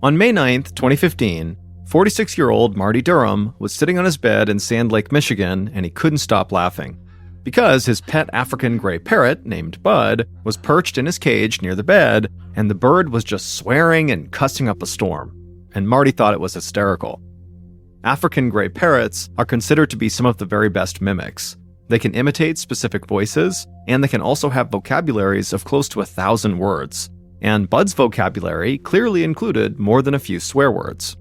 On May 9th, 2015, 46-year-old Marty Durham was sitting on his bed in Sand Lake, Michigan, and he couldn't stop laughing. Because his pet African gray parrot, named Bud, was perched in his cage near the bed, and the bird was just swearing and cussing up a storm. And Marty thought it was hysterical. African gray parrots are considered to be some of the very best mimics. They can imitate specific voices, and they can also have vocabularies of close to 1,000 words. And Bud's vocabulary clearly included more than a few swear words.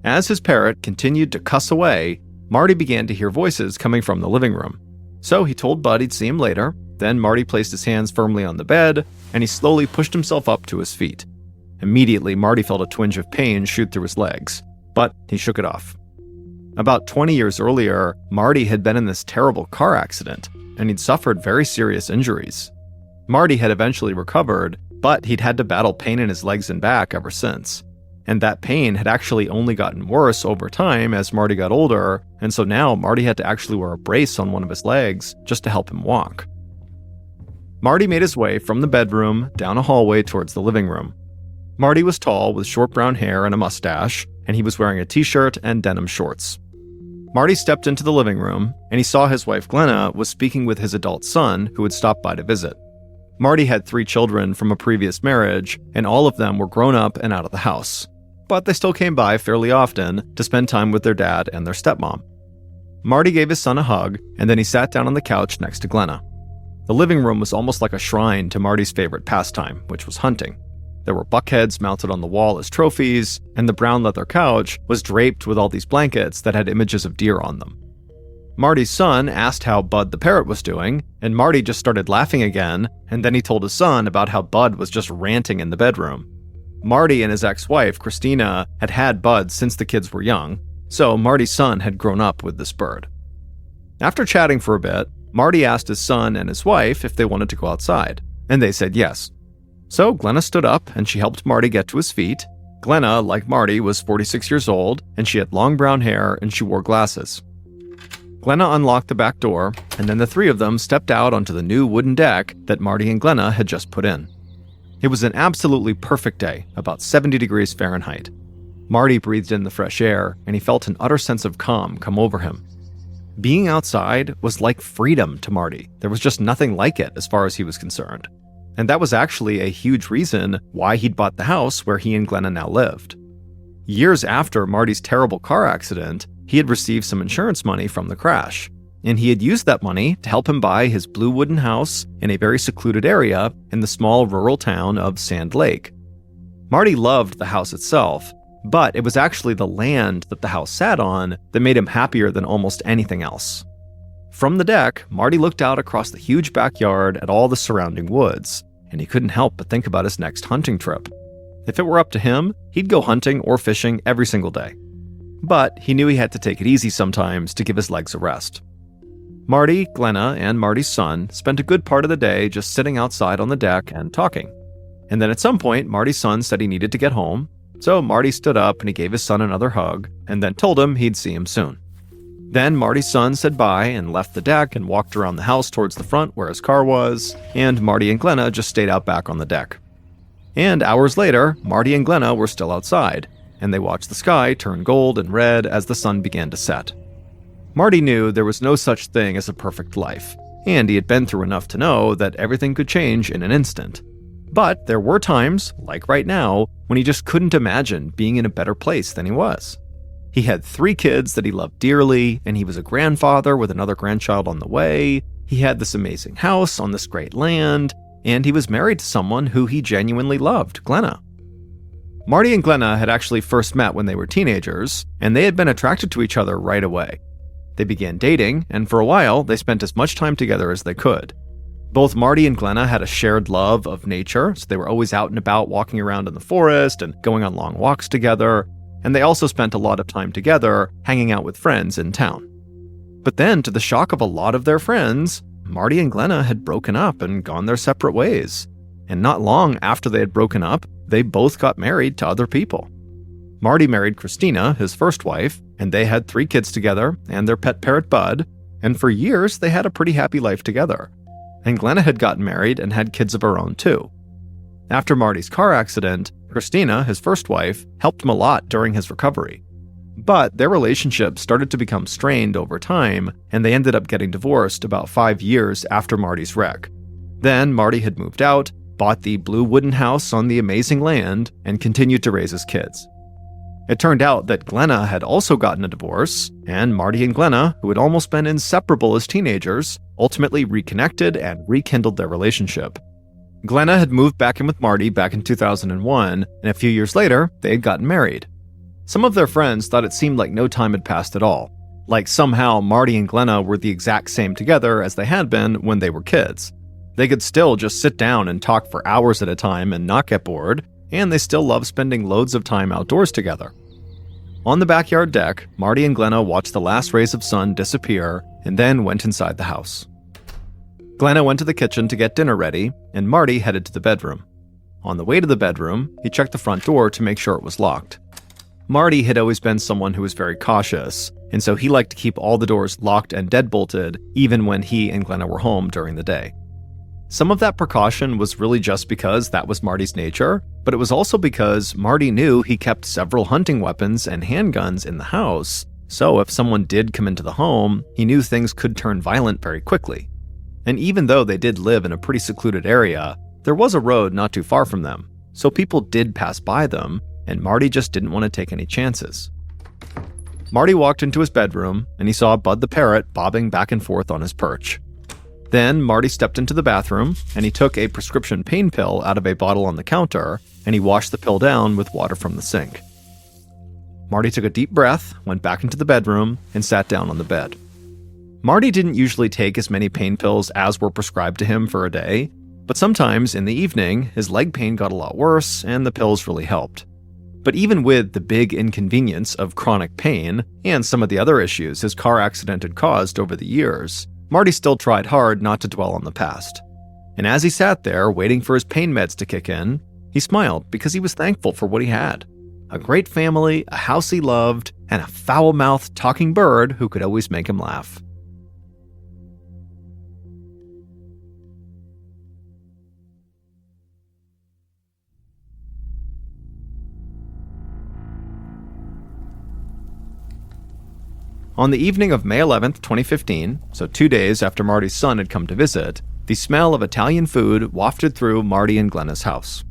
As his parrot continued to cuss away, Marty began to hear voices coming from the living room. So he told Bud he'd see him later. Then Marty placed his hands firmly on the bed, and he slowly pushed himself up to his feet. Immediately, Marty felt a twinge of pain shoot through his legs, but he shook it off. About 20 years earlier, Marty had been in this terrible car accident, and he'd suffered very serious injuries. Marty had eventually recovered, but he'd had to battle pain in his legs and back ever since. And that pain had actually only gotten worse over time as Marty got older, and so now Marty had to actually wear a brace on one of his legs just to help him walk. Marty made his way from the bedroom down a hallway towards the living room. Marty was tall with short brown hair and a mustache, and he was wearing a t-shirt and denim shorts. Marty stepped into the living room, and he saw his wife Glenna was speaking with his adult son who had stopped by to visit. Marty had 3 children from a previous marriage, and all of them were grown up and out of the house. But they still came by fairly often to spend time with their dad and their stepmom. Marty gave his son a hug, and then he sat down on the couch next to Glenna. The living room was almost like a shrine to Marty's favorite pastime, which was hunting. There were buckheads mounted on the wall as trophies, and the brown leather couch was draped with all these blankets that had images of deer on them. Marty's son asked how Bud the parrot was doing, and Marty just started laughing again, and then he told his son about how Bud was just ranting in the bedroom. Marty and his ex-wife, Christina, had had Bud since the kids were young, so Marty's son had grown up with this bird. After chatting for a bit, Marty asked his son and his wife if they wanted to go outside, and they said yes. So Glenna stood up and she helped Marty get to his feet. Glenna, like Marty, was 46 years old, and she had long brown hair and she wore glasses. Glenna unlocked the back door, and then the 3 of them stepped out onto the new wooden deck that Marty and Glenna had just put in. It was an absolutely perfect day, about 70 degrees Fahrenheit. Marty breathed in the fresh air, and he felt an utter sense of calm come over him. Being outside was like freedom to Marty. There was just nothing like it as far as he was concerned. And that was actually a huge reason why he'd bought the house where he and Glenna now lived. Years after Marty's terrible car accident, he had received some insurance money from the crash, and he had used that money to help him buy his blue wooden house in a very secluded area in the small rural town of Sand Lake. Marty loved the house itself, but it was actually the land that the house sat on that made him happier than almost anything else. From the deck, Marty looked out across the huge backyard at all the surrounding woods, and he couldn't help but think about his next hunting trip. If it were up to him, he'd go hunting or fishing every single day. But he knew he had to take it easy sometimes to give his legs a rest. Marty, Glenna, and Marty's son spent a good part of the day just sitting outside on the deck and talking. And then at some point, Marty's son said he needed to get home, so Marty stood up and he gave his son another hug, and then told him he'd see him soon. Then Marty's son said bye and left the deck and walked around the house towards the front where his car was, and Marty and Glenna just stayed out back on the deck. And hours later, Marty and Glenna were still outside, and they watched the sky turn gold and red as the sun began to set. Marty knew there was no such thing as a perfect life, and he had been through enough to know that everything could change in an instant. But there were times, like right now, when he just couldn't imagine being in a better place than he was. He had 3 kids that he loved dearly, and he was a grandfather with another grandchild on the way. He had this amazing house on this great land, and he was married to someone who he genuinely loved, Glenna. Marty and Glenna had actually first met when they were teenagers, and they had been attracted to each other right away. They began dating, and for a while, they spent as much time together as they could. Both Marty and Glenna had a shared love of nature, so they were always out and about walking around in the forest and going on long walks together, and they also spent a lot of time together hanging out with friends in town. But then, to the shock of a lot of their friends, Marty and Glenna had broken up and gone their separate ways. And not long after they had broken up, they both got married to other people. Marty married Christina, his first wife, and they had 3 kids together and their pet parrot Bud, and for years they had a pretty happy life together. And Glenna had gotten married and had kids of her own too. After Marty's car accident, Christina, his first wife, helped him a lot during his recovery. But their relationship started to become strained over time, and they ended up getting divorced about 5 years after Marty's wreck. Then Marty had moved out, bought the blue wooden house on the amazing land, and continued to raise his kids. It turned out that Glenna had also gotten a divorce, and Marty and Glenna, who had almost been inseparable as teenagers, ultimately reconnected and rekindled their relationship. Glenna had moved back in with Marty back in 2001, and a few years later, they had gotten married. Some of their friends thought it seemed like no time had passed at all, like somehow Marty and Glenna were the exact same together as they had been when they were kids. They could still just sit down and talk for hours at a time and not get bored, and they still love spending loads of time outdoors together. On the backyard deck, Marty and Glenna watched the last rays of sun disappear and then went inside the house. Glenna went to the kitchen to get dinner ready, and Marty headed to the bedroom. On the way to the bedroom, he checked the front door to make sure it was locked. Marty had always been someone who was very cautious, and so he liked to keep all the doors locked and deadbolted even when he and Glenna were home during the day. Some of that precaution was really just because that was Marty's nature, but it was also because Marty knew he kept several hunting weapons and handguns in the house, so if someone did come into the home, he knew things could turn violent very quickly. And even though they did live in a pretty secluded area, there was a road not too far from them, so people did pass by them, and Marty just didn't want to take any chances. Marty walked into his bedroom, and he saw Bud the parrot bobbing back and forth on his perch. Then Marty stepped into the bathroom, and he took a prescription pain pill out of a bottle on the counter, and he washed the pill down with water from the sink. Marty took a deep breath, went back into the bedroom, and sat down on the bed. Marty didn't usually take as many pain pills as were prescribed to him for a day, but sometimes in the evening, his leg pain got a lot worse, and the pills really helped. But even with the big inconvenience of chronic pain and some of the other issues his car accident had caused over the years, Marty still tried hard not to dwell on the past. And as he sat there waiting for his pain meds to kick in, he smiled because he was thankful for what he had. A great family, a house he loved, and a foul-mouthed talking bird who could always make him laugh. On the evening of May 11th, 2015, so 2 days after Marty's son had come to visit, the smell of Italian food wafted through Marty and Glenna's house.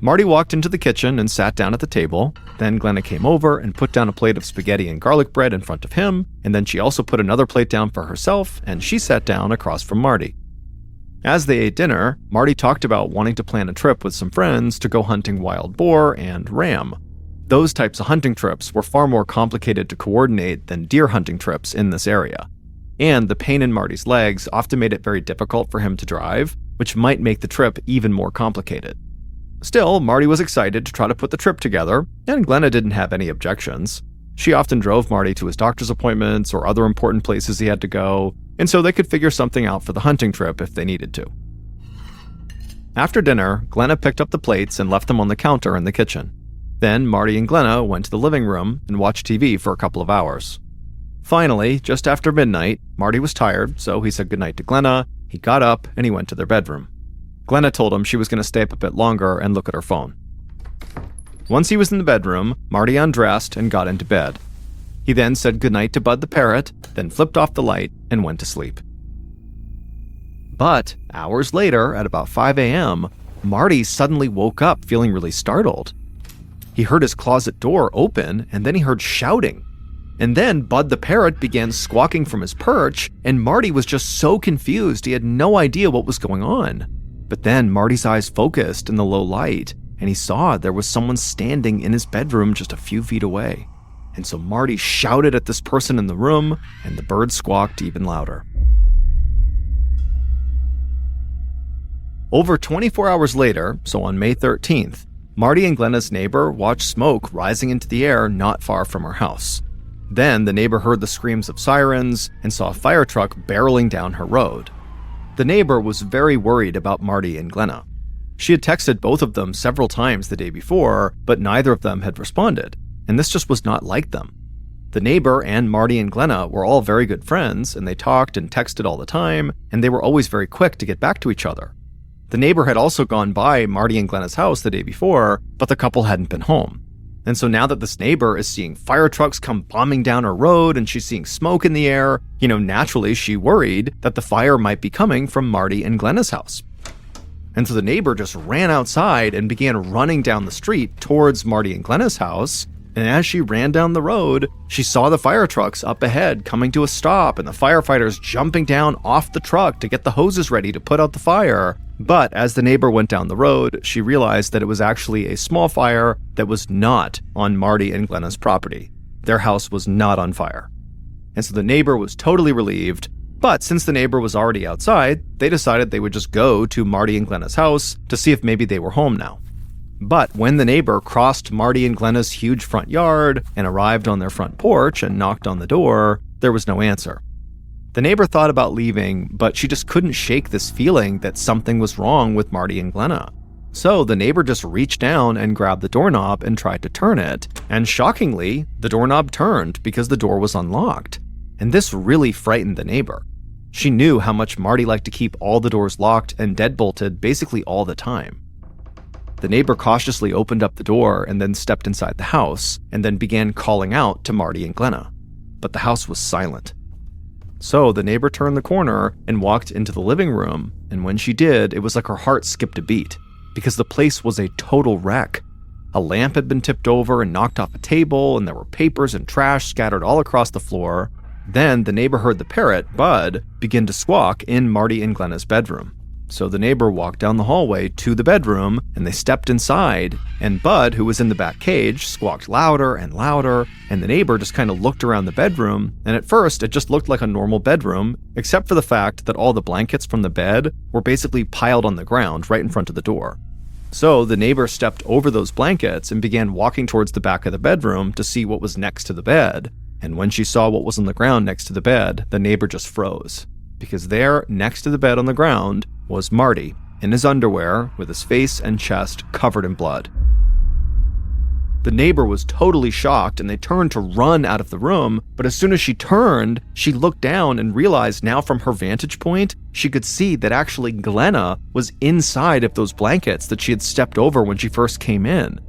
Marty walked into the kitchen and sat down at the table. Then Glenna came over and put down a plate of spaghetti and garlic bread in front of him, and then she also put another plate down for herself, and she sat down across from Marty. As they ate dinner, Marty talked about wanting to plan a trip with some friends to go hunting wild boar and ram. Those types of hunting trips were far more complicated to coordinate than deer hunting trips in this area. And the pain in Marty's legs often made it very difficult for him to drive, which might make the trip even more complicated. Still, Marty was excited to try to put the trip together, and Glenna didn't have any objections. She often drove Marty to his doctor's appointments or other important places he had to go, and so they could figure something out for the hunting trip if they needed to. After dinner, Glenna picked up the plates and left them on the counter in the kitchen. Then Marty and Glenna went to the living room and watched TV for a couple of hours. Finally, just after midnight, Marty was tired, so he said goodnight to Glenna. He got up and he went to their bedroom. Glenna told him she was going to stay up a bit longer and look at her phone. Once he was in the bedroom, Marty undressed and got into bed. He then said goodnight to Bud the parrot, then flipped off the light and went to sleep. But hours later, at about 5 a.m., Marty suddenly woke up feeling really startled. He heard his closet door open, and then he heard shouting. And then Bud the parrot began squawking from his perch, and Marty was just so confused he had no idea what was going on. But then Marty's eyes focused in the low light, and he saw there was someone standing in his bedroom just a few feet away. And so Marty shouted at this person in the room, and the bird squawked even louder. Over 24 hours later, so on May 13th, Marty and Glenna's neighbor watched smoke rising into the air not far from her house. Then the neighbor heard the screams of sirens and saw a fire truck barreling down her road. The neighbor was very worried about Marty and Glenna. She had texted both of them several times the day before, but neither of them had responded, and this just was not like them. The neighbor and Marty and Glenna were all very good friends, and they talked and texted all the time, and they were always very quick to get back to each other. The neighbor had also gone by Marty and Glenna's house the day before, but the couple hadn't been home. And so now that this neighbor is seeing fire trucks come bombing down her road and she's seeing smoke in the air, naturally she worried that the fire might be coming from Marty and Glenna's house. And so the neighbor just ran outside and began running down the street towards Marty and Glenna's house. And as she ran down the road, she saw the fire trucks up ahead coming to a stop and the firefighters jumping down off the truck to get the hoses ready to put out the fire. But as the neighbor went down the road, she realized that it was actually a small fire that was not on Marty and Glenna's property. Their house was not on fire. And so the neighbor was totally relieved. But since the neighbor was already outside, they decided they would just go to Marty and Glenna's house to see if maybe they were home now. But when the neighbor crossed Marty and Glenna's huge front yard and arrived on their front porch and knocked on the door, there was no answer. The neighbor thought about leaving, but she just couldn't shake this feeling that something was wrong with Marty and Glenna. So the neighbor just reached down and grabbed the doorknob and tried to turn it. And shockingly, the doorknob turned because the door was unlocked. And this really frightened the neighbor. She knew how much Marty liked to keep all the doors locked and deadbolted basically all the time. The neighbor cautiously opened up the door and then stepped inside the house and then began calling out to Marty and Glenna. But the house was silent. So the neighbor turned the corner and walked into the living room, and when she did, it was like her heart skipped a beat, because the place was a total wreck. A lamp had been tipped over and knocked off a table, and there were papers and trash scattered all across the floor. Then the neighbor heard the parrot, Bud, begin to squawk in Marty and Glenna's bedroom. So the neighbor walked down the hallway to the bedroom, and they stepped inside, and Bud, who was in the back cage, squawked louder and louder, and the neighbor just kind of looked around the bedroom, and at first it just looked like a normal bedroom, except for the fact that all the blankets from the bed were basically piled on the ground right in front of the door. So the neighbor stepped over those blankets and began walking towards the back of the bedroom to see what was next to the bed, and when she saw what was on the ground next to the bed, the neighbor just froze. Because there, next to the bed on the ground, was Marty, in his underwear, with his face and chest covered in blood. The neighbor was totally shocked and they turned to run out of the room, but as soon as she turned, she looked down and realized now from her vantage point, she could see that actually Glenna was inside of those blankets that she had stepped over when she first came in.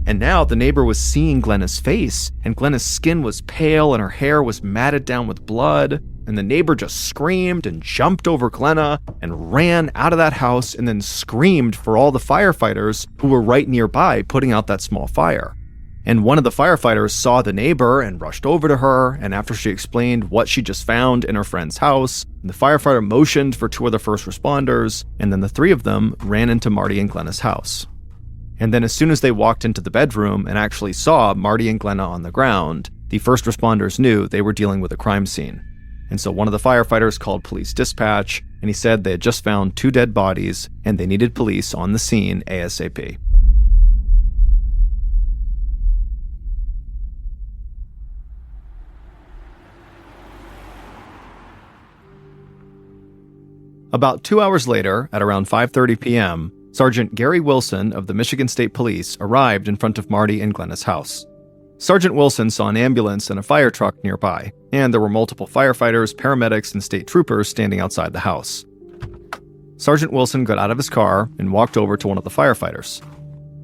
And now the neighbor was seeing Glenna's face, and Glenna's skin was pale and her hair was matted down with blood. And the neighbor just screamed and jumped over Glenna and ran out of that house and then screamed for all the firefighters who were right nearby putting out that small fire. And one of the firefighters saw the neighbor and rushed over to her, and after she explained what she just found in her friend's house, the firefighter motioned for two of the first responders, and then the three of them ran into Marty and Glenna's house. And then as soon as they walked into the bedroom and actually saw Marty and Glenna on the ground, the first responders knew they were dealing with a crime scene. And so one of the firefighters called police dispatch, and he said they had just found 2 dead bodies and they needed police on the scene ASAP. About 2 hours later, at around 5:30 p.m., Sergeant Gary Wilson of the Michigan State Police arrived in front of Marty and Glenna's house. Sergeant Wilson saw an ambulance and a fire truck nearby, and there were multiple firefighters, paramedics, and state troopers standing outside the house. Sergeant Wilson got out of his car and walked over to one of the firefighters.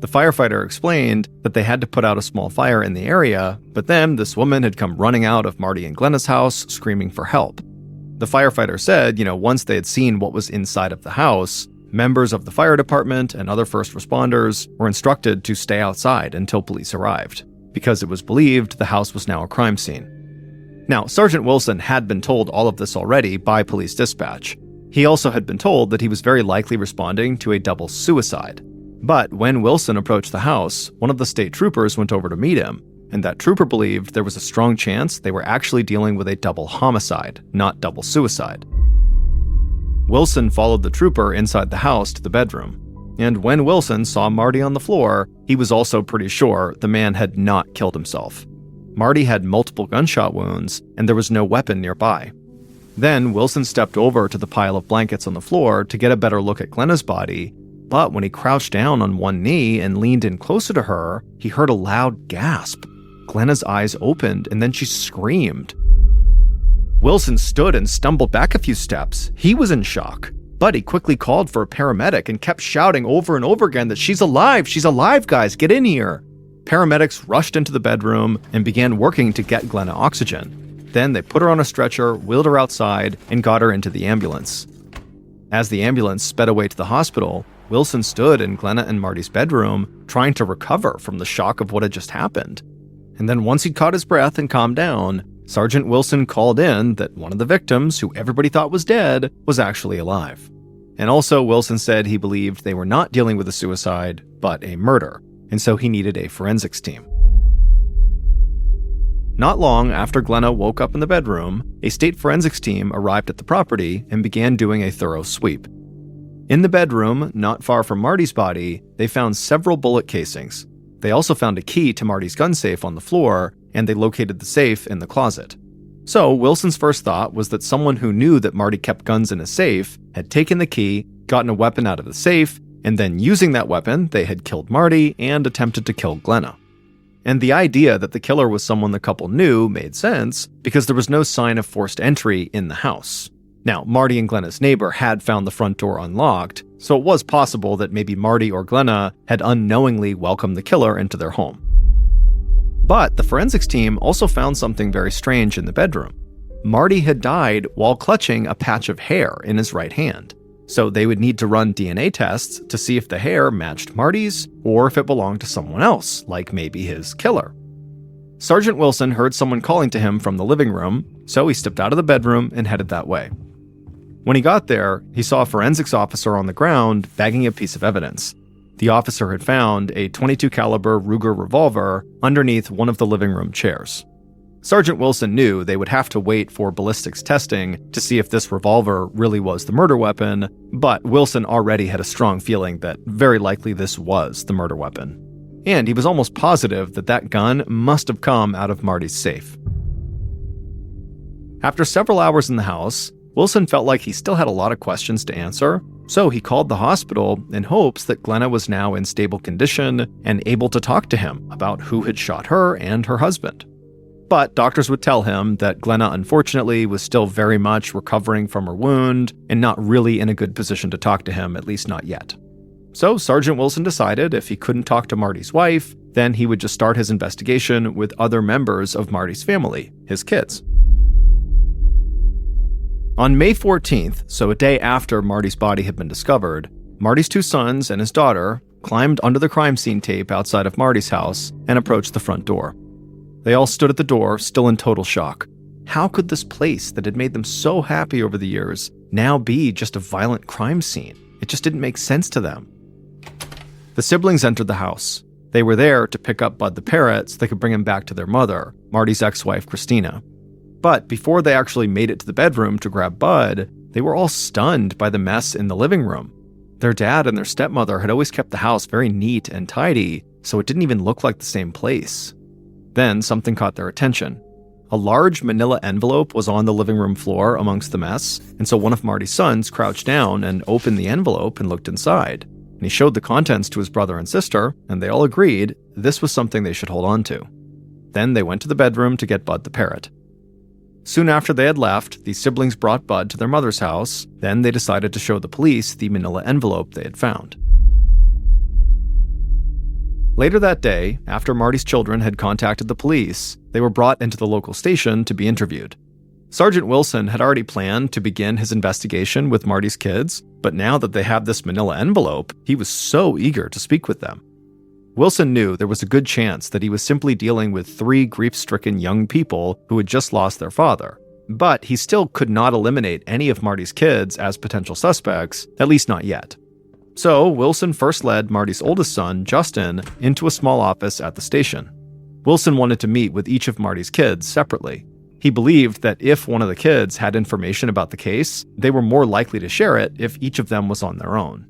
The firefighter explained that they had to put out a small fire in the area, but then this woman had come running out of Marty and Glenna's house screaming for help. The firefighter said, once they had seen what was inside of the house, members of the fire department and other first responders were instructed to stay outside until police arrived, because it was believed the house was now a crime scene. Now, Sergeant Wilson had been told all of this already by police dispatch. He also had been told that he was very likely responding to a double suicide. But when Wilson approached the house, one of the state troopers went over to meet him, and that trooper believed there was a strong chance they were actually dealing with a double homicide, not double suicide. Wilson followed the trooper inside the house to the bedroom. And when Wilson saw Marty on the floor, he was also pretty sure the man had not killed himself. Marty had multiple gunshot wounds, and there was no weapon nearby. Then Wilson stepped over to the pile of blankets on the floor to get a better look at Glenna's body, but when he crouched down on one knee and leaned in closer to her, he heard a loud gasp. Glenna's eyes opened, and then she screamed. Wilson stood and stumbled back a few steps. He was in shock. Buddy quickly called for a paramedic and kept shouting over and over again that she's alive, guys, get in here. Paramedics rushed into the bedroom and began working to get Glenna oxygen. Then they put her on a stretcher, wheeled her outside, and got her into the ambulance. As the ambulance sped away to the hospital, Wilson stood in Glenna and Marty's bedroom, trying to recover from the shock of what had just happened. And then once he'd caught his breath and calmed down, Sergeant Wilson called in that one of the victims, who everybody thought was dead, was actually alive. And also, Wilson said he believed they were not dealing with a suicide, but a murder, and so he needed a forensics team. Not long after Glenna woke up in the bedroom, a state forensics team arrived at the property and began doing a thorough sweep. In the bedroom, not far from Marty's body, they found several bullet casings. They also found a key to Marty's gun safe on the floor, and they located the safe in the closet. So Wilson's first thought was that someone who knew that Marty kept guns in his safe had taken the key, gotten a weapon out of the safe, and then using that weapon, they had killed Marty and attempted to kill Glenna. And the idea that the killer was someone the couple knew made sense because there was no sign of forced entry in the house. Now, Marty and Glenna's neighbor had found the front door unlocked, so it was possible that maybe Marty or Glenna had unknowingly welcomed the killer into their home. But the forensics team also found something very strange in the bedroom. Marty had died while clutching a patch of hair in his right hand. So they would need to run DNA tests to see if the hair matched Marty's or if it belonged to someone else, like maybe his killer. Sergeant Wilson heard someone calling to him from the living room, so he stepped out of the bedroom and headed that way. When he got there, he saw a forensics officer on the ground bagging a piece of evidence. The officer had found a .22 caliber Ruger revolver underneath one of the living room chairs. Sergeant Wilson knew they would have to wait for ballistics testing to see if this revolver really was the murder weapon, but Wilson already had a strong feeling that very likely this was the murder weapon. And he was almost positive that that gun must have come out of Marty's safe. After several hours in the house, Wilson felt like he still had a lot of questions to answer, so he called the hospital in hopes that Glenna was now in stable condition and able to talk to him about who had shot her and her husband. But doctors would tell him that Glenna, unfortunately, was still very much recovering from her wound and not really in a good position to talk to him, at least not yet. So Sergeant Wilson decided if he couldn't talk to Marty's wife, then he would just start his investigation with other members of Marty's family, his kids. On May 14th, so a day after Marty's body had been discovered, Marty's two sons and his daughter climbed under the crime scene tape outside of Marty's house and approached the front door. They all stood at the door, still in total shock. How could this place that had made them so happy over the years now be just a violent crime scene? It just didn't make sense to them. The siblings entered the house. They were there to pick up Bud the parrot so they could bring him back to their mother, Marty's ex-wife, Christina. But before they actually made it to the bedroom to grab Bud, they were all stunned by the mess in the living room. Their dad and their stepmother had always kept the house very neat and tidy, so it didn't even look like the same place. Then something caught their attention. A large manila envelope was on the living room floor amongst the mess, and so one of Marty's sons crouched down and opened the envelope and looked inside. And he showed the contents to his brother and sister, and they all agreed this was something they should hold on to. Then they went to the bedroom to get Bud the parrot. Soon after they had left, the siblings brought Bud to their mother's house. Then they decided to show the police the manila envelope they had found. Later that day, after Marty's children had contacted the police, they were brought into the local station to be interviewed. Sergeant Wilson had already planned to begin his investigation with Marty's kids, but now that they had this manila envelope, he was so eager to speak with them. Wilson knew there was a good chance that he was simply dealing with three grief-stricken young people who had just lost their father, but he still could not eliminate any of Marty's kids as potential suspects, at least not yet. So Wilson first led Marty's oldest son, Justin, into a small office at the station. Wilson wanted to meet with each of Marty's kids separately. He believed that if one of the kids had information about the case, they were more likely to share it if each of them was on their own.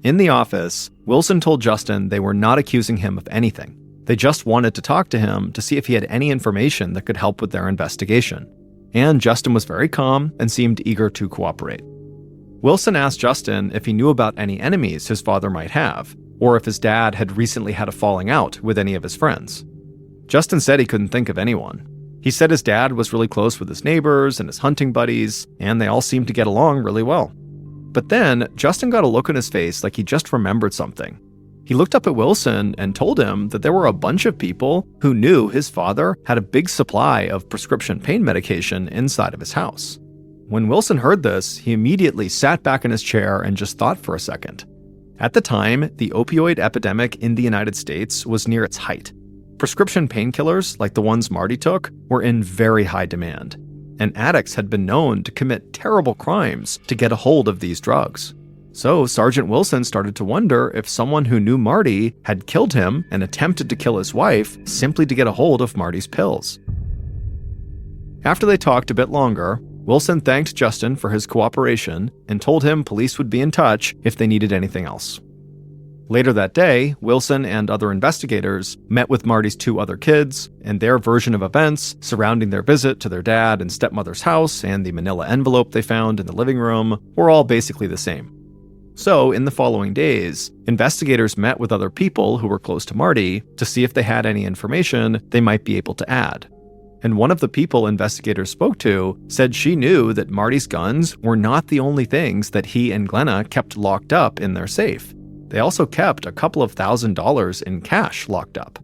In the office, Wilson told Justin they were not accusing him of anything. They just wanted to talk to him to see if he had any information that could help with their investigation. And Justin was very calm and seemed eager to cooperate. Wilson asked Justin if he knew about any enemies his father might have, or if his dad had recently had a falling out with any of his friends. Justin said he couldn't think of anyone. He said his dad was really close with his neighbors and his hunting buddies, and they all seemed to get along really well. But then, Justin got a look on his face like he just remembered something. He looked up at Wilson and told him that there were a bunch of people who knew his father had a big supply of prescription pain medication inside of his house. When Wilson heard this, he immediately sat back in his chair and just thought for a second. At the time, the opioid epidemic in the United States was near its height. Prescription painkillers, like the ones Marty took, were in very high demand, and addicts had been known to commit terrible crimes to get a hold of these drugs. So Sergeant Wilson started to wonder if someone who knew Marty had killed him and attempted to kill his wife simply to get a hold of Marty's pills. After they talked a bit longer, Wilson thanked Justin for his cooperation and told him police would be in touch if they needed anything else. Later that day, Wilson and other investigators met with Marty's 2 other kids, and their version of events surrounding their visit to their dad and stepmother's house and the manila envelope they found in the living room were all basically the same. So, in the following days, investigators met with other people who were close to Marty to see if they had any information they might be able to add. And one of the people investigators spoke to said she knew that Marty's guns were not the only things that he and Glenna kept locked up in their safe. They also kept a couple of $1,000s in cash locked up.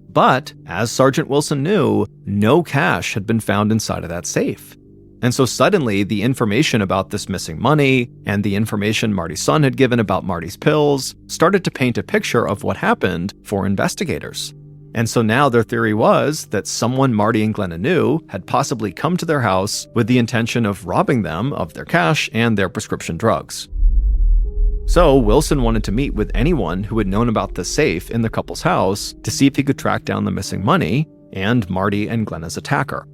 But, as Sergeant Wilson knew, no cash had been found inside of that safe. And so suddenly, the information about this missing money and the information Marty's son had given about Marty's pills started to paint a picture of what happened for investigators. And so now their theory was that someone Marty and Glenna knew had possibly come to their house with the intention of robbing them of their cash and their prescription drugs. So Wilson wanted to meet with anyone who had known about the safe in the couple's house to see if he could track down the missing money and Marty and Glenna's attacker.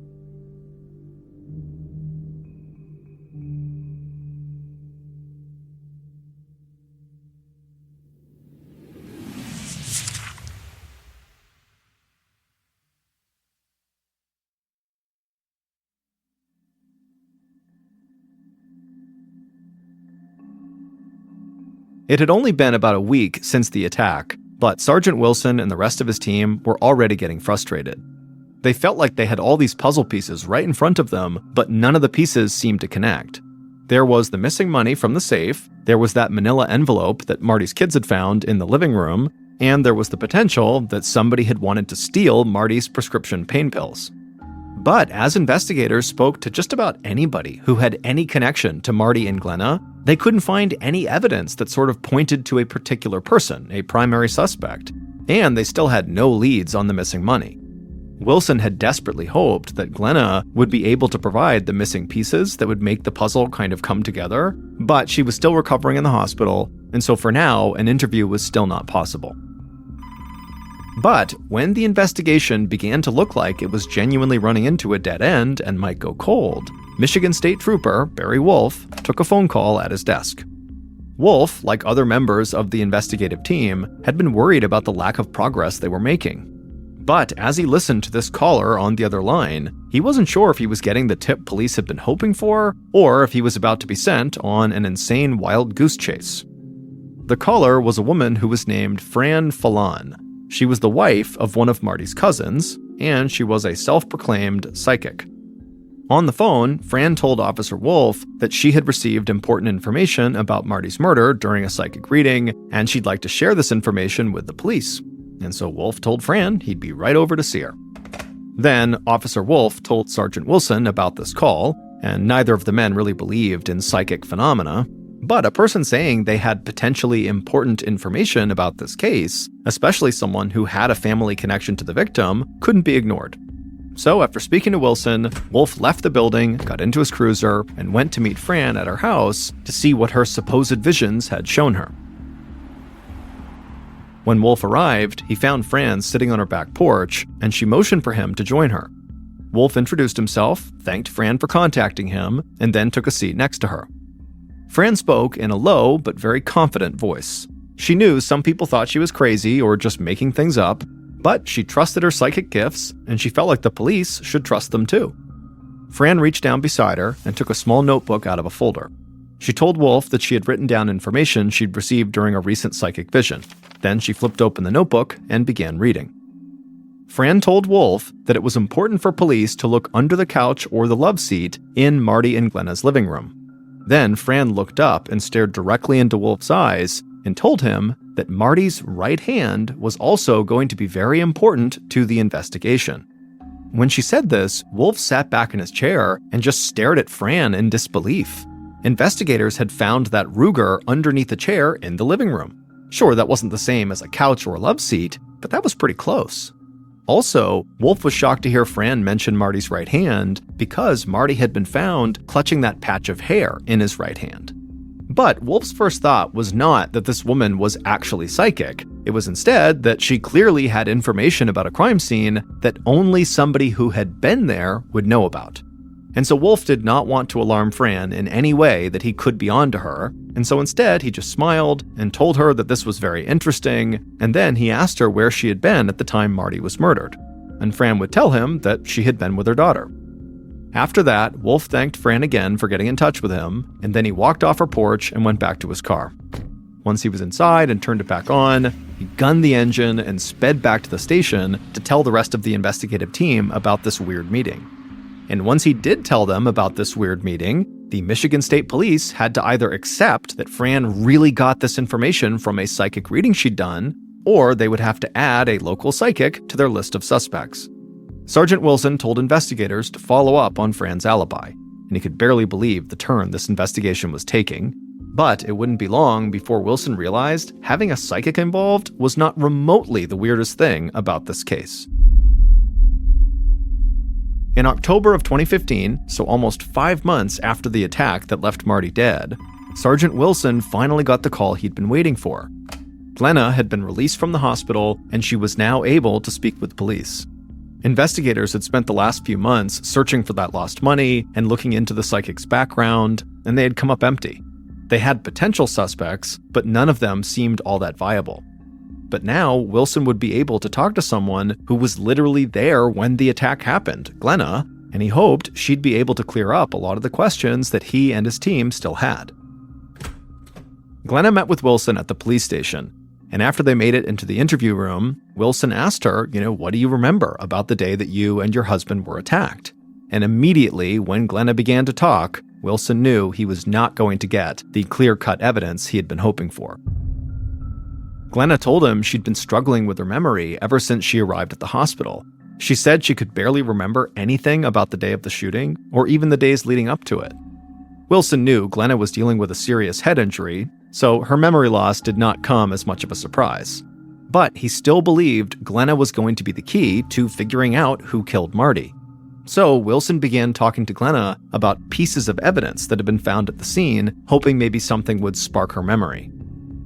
It had only been about a week since the attack, but Sergeant Wilson and the rest of his team were already getting frustrated. They felt like they had all these puzzle pieces right in front of them, but none of the pieces seemed to connect. There was the missing money from the safe, there was that manila envelope that Marty's kids had found in the living room, and there was the potential that somebody had wanted to steal Marty's prescription pain pills. But as investigators spoke to just about anybody who had any connection to Marty and Glenna, they couldn't find any evidence that sort of pointed to a particular person, a primary suspect, and they still had no leads on the missing money. Wilson had desperately hoped that Glenna would be able to provide the missing pieces that would make the puzzle kind of come together, but she was still recovering in the hospital, and so for now, an interview was still not possible. But when the investigation began to look like it was genuinely running into a dead end and might go cold, Michigan State Trooper Barry Wolf took a phone call at his desk. Wolf, like other members of the investigative team, had been worried about the lack of progress they were making. But as he listened to this caller on the other line, he wasn't sure if he was getting the tip police had been hoping for, or if he was about to be sent on an insane wild goose chase. The caller was a woman who was named Fran Fallon. She was the wife of one of Marty's cousins, and she was a self-proclaimed psychic. On the phone, Fran told Officer Wolf that she had received important information about Marty's murder during a psychic reading, and she'd like to share this information with the police. And so Wolf told Fran he'd be right over to see her. Then, Officer Wolf told Sergeant Wilson about this call, and neither of the men really believed in psychic phenomena. But a person saying they had potentially important information about this case, especially someone who had a family connection to the victim, couldn't be ignored. So after speaking to Wilson, Wolf left the building, got into his cruiser, and went to meet Fran at her house to see what her supposed visions had shown her. When Wolf arrived, he found Fran sitting on her back porch, and she motioned for him to join her. Wolf introduced himself, thanked Fran for contacting him, and then took a seat next to her. Fran spoke in a low but very confident voice. She knew some people thought she was crazy or just making things up, but she trusted her psychic gifts, and she felt like the police should trust them too. Fran reached down beside her and took a small notebook out of a folder. She told Wolf that she had written down information she'd received during a recent psychic vision. Then she flipped open the notebook and began reading. Fran told Wolf that it was important for police to look under the couch or the love seat in Marty and Glenna's living room. Then Fran looked up and stared directly into Wolf's eyes and told him that Marty's right hand was also going to be very important to the investigation. When she said this, Wolf sat back in his chair and just stared at Fran in disbelief. Investigators had found that Ruger underneath a chair in the living room. Sure, that wasn't the same as a couch or a love seat, but that was pretty close. Also, Wolf was shocked to hear Fran mention Marty's right hand because Marty had been found clutching that patch of hair in his right hand. But Wolf's first thought was not that this woman was actually psychic. It was instead that she clearly had information about a crime scene that only somebody who had been there would know about. And so Wolf did not want to alarm Fran in any way that he could be onto her, and so instead he just smiled and told her that this was very interesting, and then he asked her where she had been at the time Marty was murdered. And Fran would tell him that she had been with her daughter. After that, Wolf thanked Fran again for getting in touch with him, and then he walked off her porch and went back to his car. Once he was inside and turned it back on, he gunned the engine and sped back to the station to tell the rest of the investigative team about this weird meeting. And once he did tell them about this weird meeting, the Michigan State Police had to either accept that Fran really got this information from a psychic reading she'd done, or they would have to add a local psychic to their list of suspects. Sergeant Wilson told investigators to follow up on Fran's alibi, and he could barely believe the turn this investigation was taking. But it wouldn't be long before Wilson realized having a psychic involved was not remotely the weirdest thing about this case. In October of 2015, so almost 5 months after the attack that left Marty dead, Sergeant Wilson finally got the call he'd been waiting for. Glenna had been released from the hospital, and she was now able to speak with police. Investigators had spent the last few months searching for that lost money and looking into the psychic's background, and they had come up empty. They had potential suspects, but none of them seemed all that viable. But now, Wilson would be able to talk to someone who was literally there when the attack happened, Glenna, and he hoped she'd be able to clear up a lot of the questions that he and his team still had. Glenna met with Wilson at the police station, and after they made it into the interview room, Wilson asked her, what do you remember about the day that you and your husband were attacked? And immediately, when Glenna began to talk, Wilson knew he was not going to get the clear-cut evidence he had been hoping for. Glenna told him she'd been struggling with her memory ever since she arrived at the hospital. She said she could barely remember anything about the day of the shooting, or even the days leading up to it. Wilson knew Glenna was dealing with a serious head injury, so her memory loss did not come as much of a surprise. But he still believed Glenna was going to be the key to figuring out who killed Marty. So Wilson began talking to Glenna about pieces of evidence that had been found at the scene, hoping maybe something would spark her memory.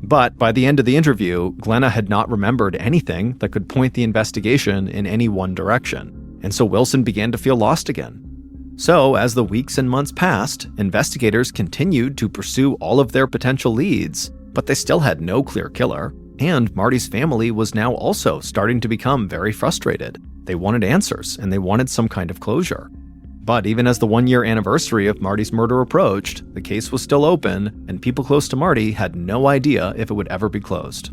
But by the end of the interview, Glenna had not remembered anything that could point the investigation in any one direction, and so Wilson began to feel lost again. So, as the weeks and months passed, investigators continued to pursue all of their potential leads, but they still had no clear killer, and Marty's family was now also starting to become very frustrated. They wanted answers, and they wanted some kind of closure. But even as the 1-year anniversary of Marty's murder approached, the case was still open, and people close to Marty had no idea if it would ever be closed.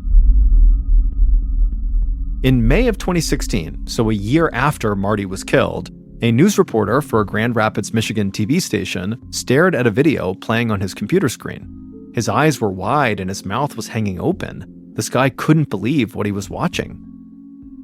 In May of 2016, so a year after Marty was killed, a news reporter for a Grand Rapids, Michigan TV station stared at a video playing on his computer screen. His eyes were wide and his mouth was hanging open. This guy couldn't believe what he was watching.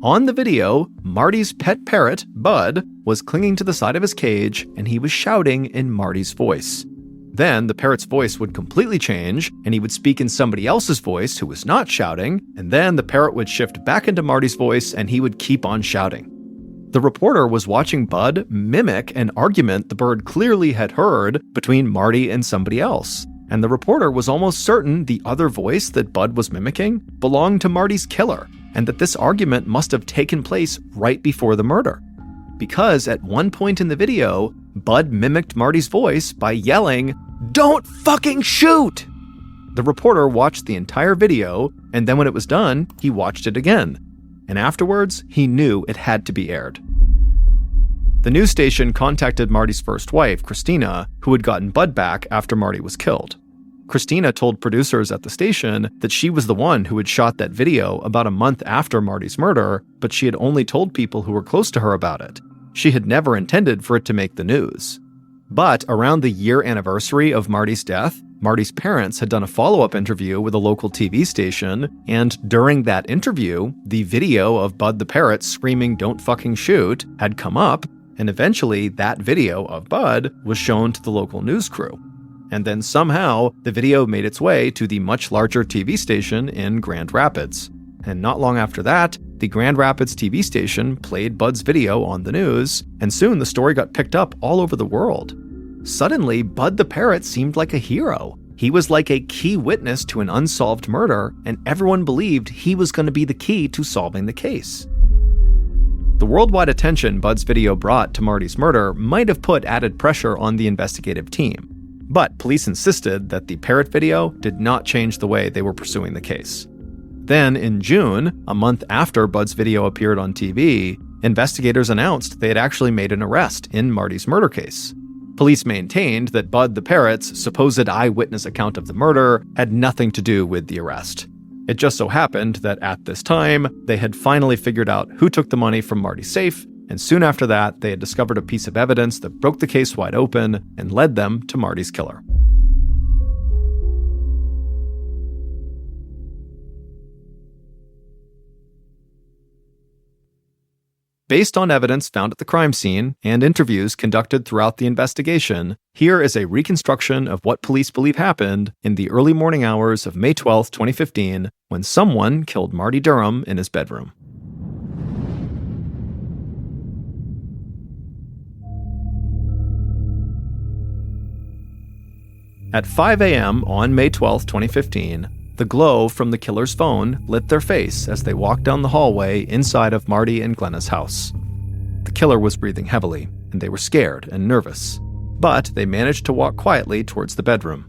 On the video, Marty's pet parrot, Bud, was clinging to the side of his cage, and he was shouting in Marty's voice. Then the parrot's voice would completely change, and he would speak in somebody else's voice who was not shouting, and then the parrot would shift back into Marty's voice, and he would keep on shouting. The reporter was watching Bud mimic an argument the bird clearly had heard between Marty and somebody else, and the reporter was almost certain the other voice that Bud was mimicking belonged to Marty's killer, and that this argument must have taken place right before the murder. Because at one point in the video, Bud mimicked Marty's voice by yelling, "Don't fucking shoot!" The reporter watched the entire video, and then when it was done, he watched it again. And afterwards, he knew it had to be aired. The news station contacted Marty's first wife, Christina, who had gotten Bud back after Marty was killed. Christina told producers at the station that she was the one who had shot that video about a month after Marty's murder, but she had only told people who were close to her about it. She had never intended for it to make the news. But around the year anniversary of Marty's death, Marty's parents had done a follow-up interview with a local TV station, and during that interview, the video of Bud the Parrot screaming "Don't fucking shoot" had come up, and eventually that video of Bud was shown to the local news crew. And then somehow, the video made its way to the much larger TV station in Grand Rapids. And not long after that, the Grand Rapids TV station played Bud's video on the news, and soon the story got picked up all over the world. Suddenly, Bud the Parrot seemed like a hero. He was like a key witness to an unsolved murder, and everyone believed he was going to be the key to solving the case. The worldwide attention Bud's video brought to Marty's murder might have put added pressure on the investigative team, but police insisted that the Parrot video did not change the way they were pursuing the case. Then, in June, a month after Bud's video appeared on TV, investigators announced they had actually made an arrest in Marty's murder case. Police maintained that Bud the Parrot's supposed eyewitness account of the murder had nothing to do with the arrest. It just so happened that at this time, they had finally figured out who took the money from Marty's safe, and soon after that, they had discovered a piece of evidence that broke the case wide open and led them to Marty's killer. Based on evidence found at the crime scene and interviews conducted throughout the investigation, here is a reconstruction of what police believe happened in the early morning hours of May 12, 2015, when someone killed Marty Durham in his bedroom. At 5 a.m. on May 12, 2015, the glow from the killer's phone lit their face as they walked down the hallway inside of Marty and Glenna's house. The killer was breathing heavily, and they were scared and nervous, but they managed to walk quietly towards the bedroom.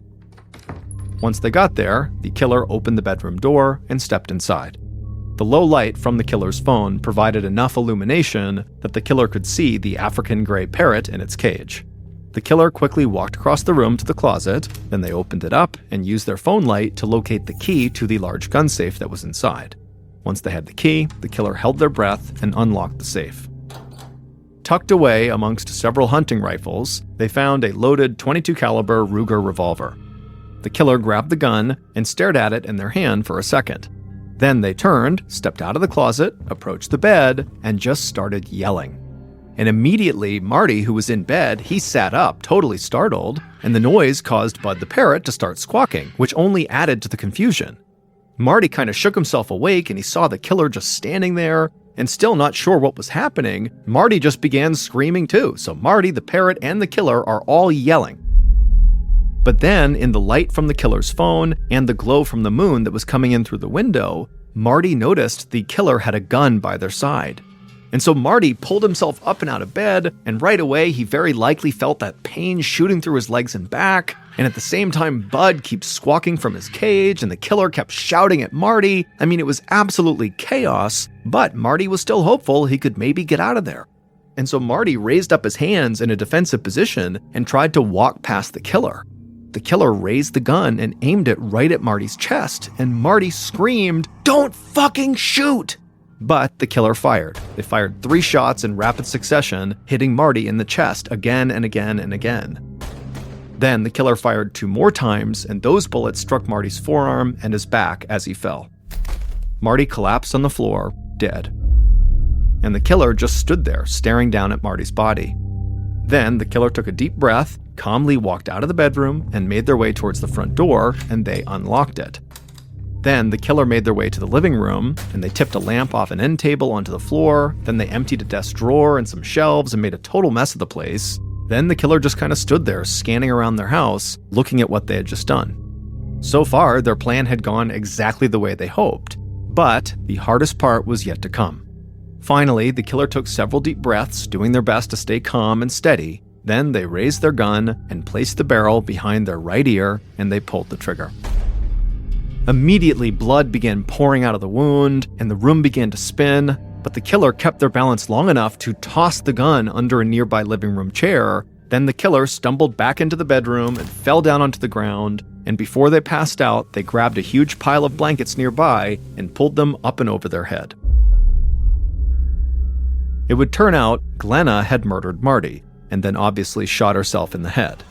Once they got there, the killer opened the bedroom door and stepped inside. The low light from the killer's phone provided enough illumination that the killer could see the African gray parrot in its cage. The killer quickly walked across the room to the closet, then they opened it up and used their phone light to locate the key to the large gun safe that was inside. Once they had the key, the killer held their breath and unlocked the safe. Tucked away amongst several hunting rifles, they found a loaded .22 caliber Ruger revolver. The killer grabbed the gun and stared at it in their hand for a second. Then they turned, stepped out of the closet, approached the bed, and just started yelling. And immediately, Marty, who was in bed, he sat up, totally startled, and the noise caused Bud the Parrot to start squawking, which only added to the confusion. Marty kind of shook himself awake, and he saw the killer just standing there, and still not sure what was happening, Marty just began screaming too, so Marty, the parrot, and the killer are all yelling. But then, in the light from the killer's phone and the glow from the moon that was coming in through the window, Marty noticed the killer had a gun by their side. And so Marty pulled himself up and out of bed, and right away he very likely felt that pain shooting through his legs and back, and at the same time Bud keeps squawking from his cage, and the killer kept shouting at Marty. I mean, it was absolutely chaos, but Marty was still hopeful he could maybe get out of there. And so Marty raised up his hands in a defensive position and tried to walk past the killer. The killer raised the gun and aimed it right at Marty's chest, and Marty screamed, "Don't fucking shoot!" But the killer fired. They fired 3 shots in rapid succession, hitting Marty in the chest again and again and again. Then the killer fired 2 more times, and those bullets struck Marty's forearm and his back as he fell. Marty collapsed on the floor, dead. And the killer just stood there, staring down at Marty's body. Then the killer took a deep breath, calmly walked out of the bedroom, and made their way towards the front door, and they unlocked it. Then the killer made their way to the living room, and they tipped a lamp off an end table onto the floor. Then they emptied a desk drawer and some shelves and made a total mess of the place. Then the killer just kind of stood there, scanning around their house, looking at what they had just done. So far, their plan had gone exactly the way they hoped, but the hardest part was yet to come. Finally, the killer took several deep breaths, doing their best to stay calm and steady. Then they raised their gun and placed the barrel behind their right ear, and they pulled the trigger. Immediately, blood began pouring out of the wound, and the room began to spin, but the killer kept their balance long enough to toss the gun under a nearby living room chair. Then the killer stumbled back into the bedroom and fell down onto the ground, and before they passed out, they grabbed a huge pile of blankets nearby and pulled them up and over their head. It would turn out Glenna had murdered Marty, and then obviously shot herself in the head.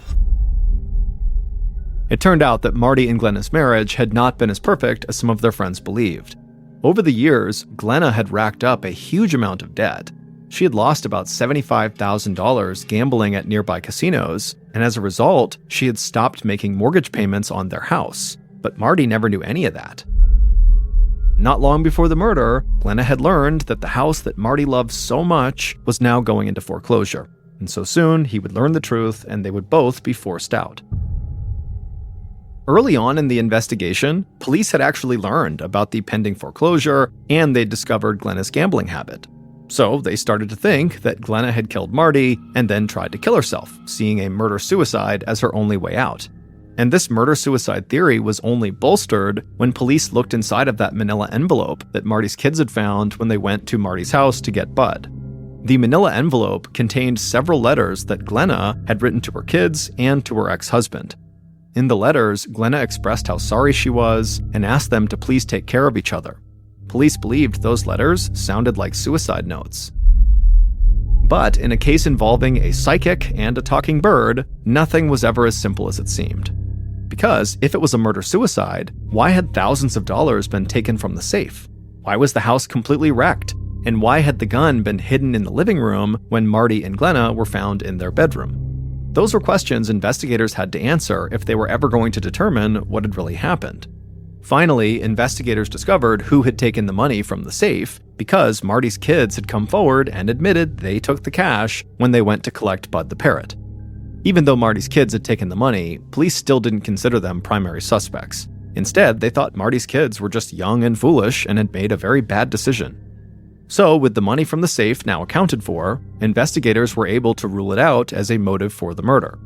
It turned out that Marty and Glenna's marriage had not been as perfect as some of their friends believed. Over the years, Glenna had racked up a huge amount of debt. She had lost about $75,000 gambling at nearby casinos, and as a result, she had stopped making mortgage payments on their house. But Marty never knew any of that. Not long before the murder, Glenna had learned that the house that Marty loved so much was now going into foreclosure, and so soon he would learn the truth and they would both be forced out. Early on in the investigation, police had actually learned about the pending foreclosure, and they discovered Glenna's gambling habit. So they started to think that Glenna had killed Marty and then tried to kill herself, seeing a murder-suicide as her only way out. And this murder-suicide theory was only bolstered when police looked inside of that manila envelope that Marty's kids had found when they went to Marty's house to get Bud. The manila envelope contained several letters that Glenna had written to her kids and to her ex-husband. In the letters, Glenna expressed how sorry she was and asked them to please take care of each other. Police believed those letters sounded like suicide notes. But in a case involving a psychic and a talking bird, nothing was ever as simple as it seemed. Because if it was a murder-suicide, why had thousands of dollars been taken from the safe? Why was the house completely wrecked? And why had the gun been hidden in the living room when Marty and Glenna were found in their bedroom? Those were questions investigators had to answer if they were ever going to determine what had really happened. Finally, investigators discovered who had taken the money from the safe because Marty's kids had come forward and admitted they took the cash when they went to collect Bud the parrot. Even though Marty's kids had taken the money, police still didn't consider them primary suspects. Instead, they thought Marty's kids were just young and foolish and had made a very bad decision. So, with the money from the safe now accounted for, investigators were able to rule it out as a motive for the murder.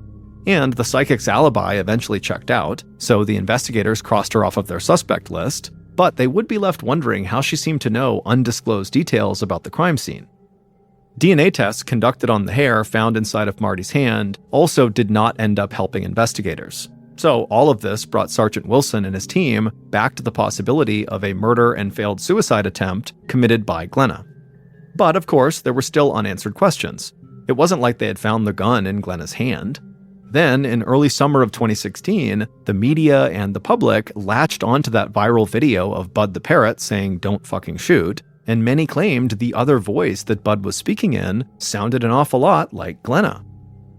And the psychic's alibi eventually checked out, so the investigators crossed her off of their suspect list, but they would be left wondering how she seemed to know undisclosed details about the crime scene. DNA tests conducted on the hair found inside of Marty's hand also did not end up helping investigators. So all of this brought Sergeant Wilson and his team back to the possibility of a murder and failed suicide attempt committed by Glenna. But of course, there were still unanswered questions. It wasn't like they had found the gun in Glenna's hand. Then, in early summer of 2016, the media and the public latched onto that viral video of Bud the parrot saying, "Don't fucking shoot," and many claimed the other voice that Bud was speaking in sounded an awful lot like Glenna.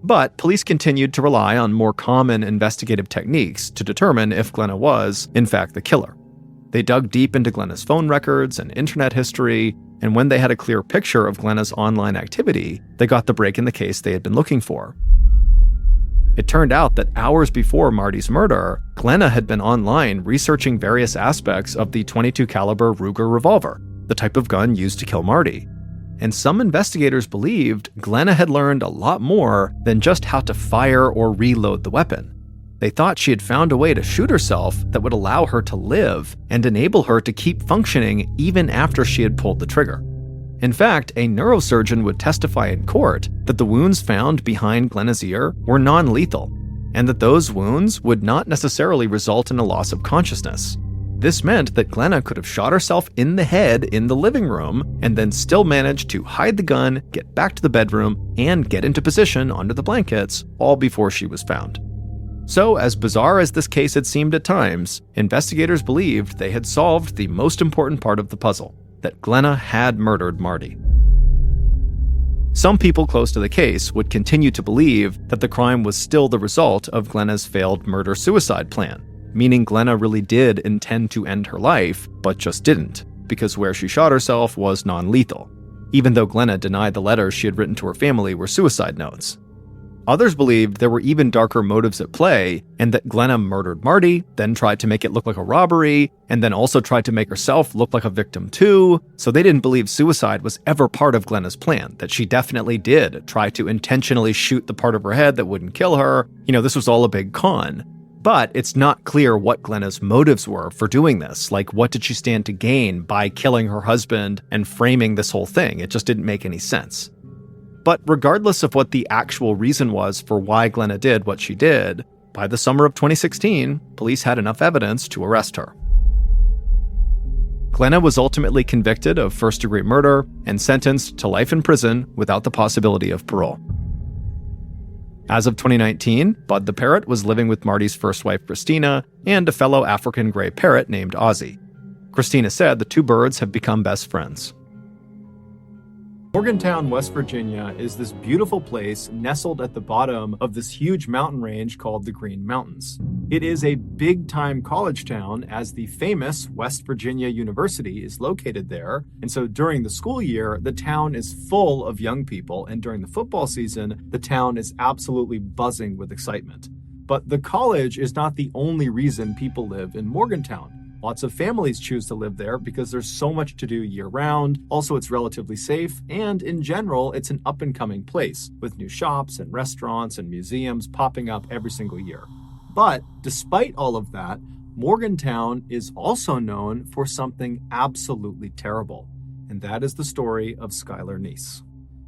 But police continued to rely on more common investigative techniques to determine if Glenna was, in fact, the killer. They dug deep into Glenna's phone records and internet history, and when they had a clear picture of Glenna's online activity, they got the break in the case they had been looking for. It turned out that hours before Marty's murder, Glenna had been online researching various aspects of the .22 caliber Ruger revolver, the type of gun used to kill Marty. And some investigators believed Glenna had learned a lot more than just how to fire or reload the weapon. They thought she had found a way to shoot herself that would allow her to live and enable her to keep functioning even after she had pulled the trigger. In fact, a neurosurgeon would testify in court that the wounds found behind Glenna's ear were non-lethal, and that those wounds would not necessarily result in a loss of consciousness. This meant that Glenna could have shot herself in the head in the living room and then still managed to hide the gun, get back to the bedroom, and get into position under the blankets, all before she was found. So, as bizarre as this case had seemed at times, investigators believed they had solved the most important part of the puzzle, that Glenna had murdered Marty. Some people close to the case would continue to believe that the crime was still the result of Glenna's failed murder-suicide plan, meaning Glenna really did intend to end her life, but just didn't, because where she shot herself was non-lethal, even though Glenna denied the letters she had written to her family were suicide notes. Others believed there were even darker motives at play, and that Glenna murdered Marty, then tried to make it look like a robbery, and then also tried to make herself look like a victim too, so they didn't believe suicide was ever part of Glenna's plan, that she definitely did try to intentionally shoot the part of her head that wouldn't kill her. This was all a big con. But it's not clear what Glenna's motives were for doing this. Like, what did she stand to gain by killing her husband and framing this whole thing? It just didn't make any sense. But regardless of what the actual reason was for why Glenna did what she did, by the summer of 2016, police had enough evidence to arrest her. Glenna was ultimately convicted of first-degree murder and sentenced to life in prison without the possibility of parole. As of 2019, Bud the parrot was living with Marty's first wife, Christina, and a fellow African gray parrot named Ozzy. Christina said the two birds have become best friends. Morgantown, West Virginia is this beautiful place nestled at the bottom of this huge mountain range called the Green Mountains. It is a big-time college town, as the famous West Virginia University is located there, and so during the school year, the town is full of young people, and during the football season, the town is absolutely buzzing with excitement. But the college is not the only reason people live in Morgantown. Lots of families choose to live there because there's so much to do year-round. Also, it's relatively safe, and in general, it's an up-and-coming place with new shops and restaurants and museums popping up every single year. But despite all of that, Morgantown is also known for something absolutely terrible, and that is the story of Skylar Neese.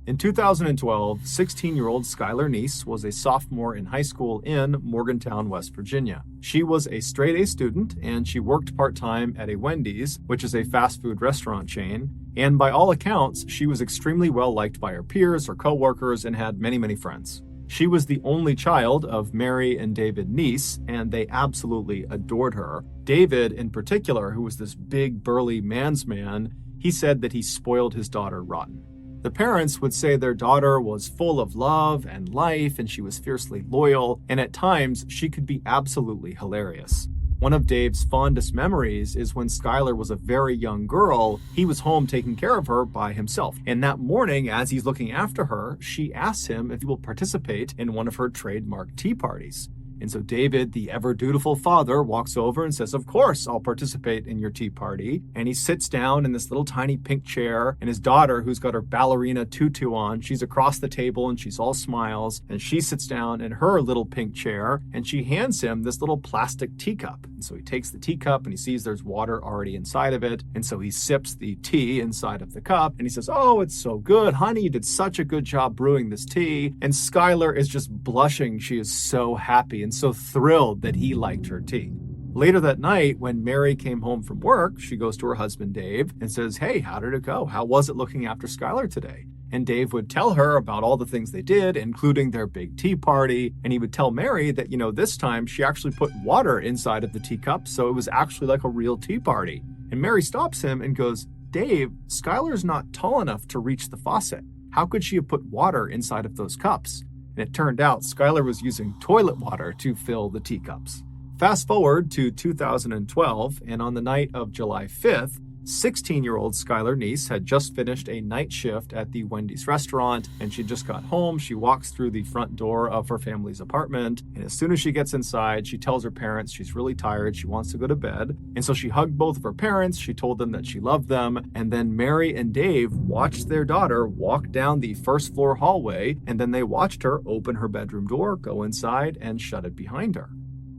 In 2012, 16-year-old Skylar Neese was a sophomore in high school in Morgantown, West Virginia. She was a straight-A student, and she worked part-time at a Wendy's, which is a fast food restaurant chain, and by all accounts, she was extremely well-liked by her peers, her co-workers, and had many, many friends. She was the only child of Mary and David Neese, and they absolutely adored her. David, in particular, who was this big, burly man's man, he said that he spoiled his daughter rotten. The parents would say their daughter was full of love and life, and she was fiercely loyal, and at times she could be absolutely hilarious. One of Dave's fondest memories is when Skylar was a very young girl, he was home taking care of her by himself. And that morning, as he's looking after her, she asks him if he will participate in one of her trademark tea parties. And so David, the ever-dutiful father, walks over and says, "Of course, I'll participate in your tea party." And he sits down in this little tiny pink chair, and his daughter, who's got her ballerina tutu on, she's across the table and she's all smiles, and she sits down in her little pink chair, and she hands him this little plastic teacup. And so he takes the teacup and he sees there's water already inside of it, and so he sips the tea inside of the cup, and he says, "Oh, it's so good, honey, you did such a good job brewing this tea." And Skylar is just blushing. She is so happy and so thrilled that he liked her tea. Later that night, when Mary came home from work, she goes to her husband Dave and says, "Hey, how did it go? How was it looking after Skylar today?" And Dave would tell her about all the things they did, including their big tea party. And he would tell Mary that, this time she actually put water inside of the teacup, so it was actually like a real tea party. And Mary stops him and goes, "Dave, Skylar's not tall enough to reach the faucet. How could she have put water inside of those cups?" And it turned out Skylar was using toilet water to fill the teacups. Fast forward to 2012, and on the night of July 5th, 16-year-old Skylar Neese had just finished a night shift at the Wendy's restaurant, and she just got home. She walks through the front door of her family's apartment, and as soon as she gets inside, she tells her parents she's really tired, she wants to go to bed. And so she hugged both of her parents, she told them that she loved them, and then Mary and Dave watched their daughter walk down the first floor hallway, and then they watched her open her bedroom door, go inside, and shut it behind her.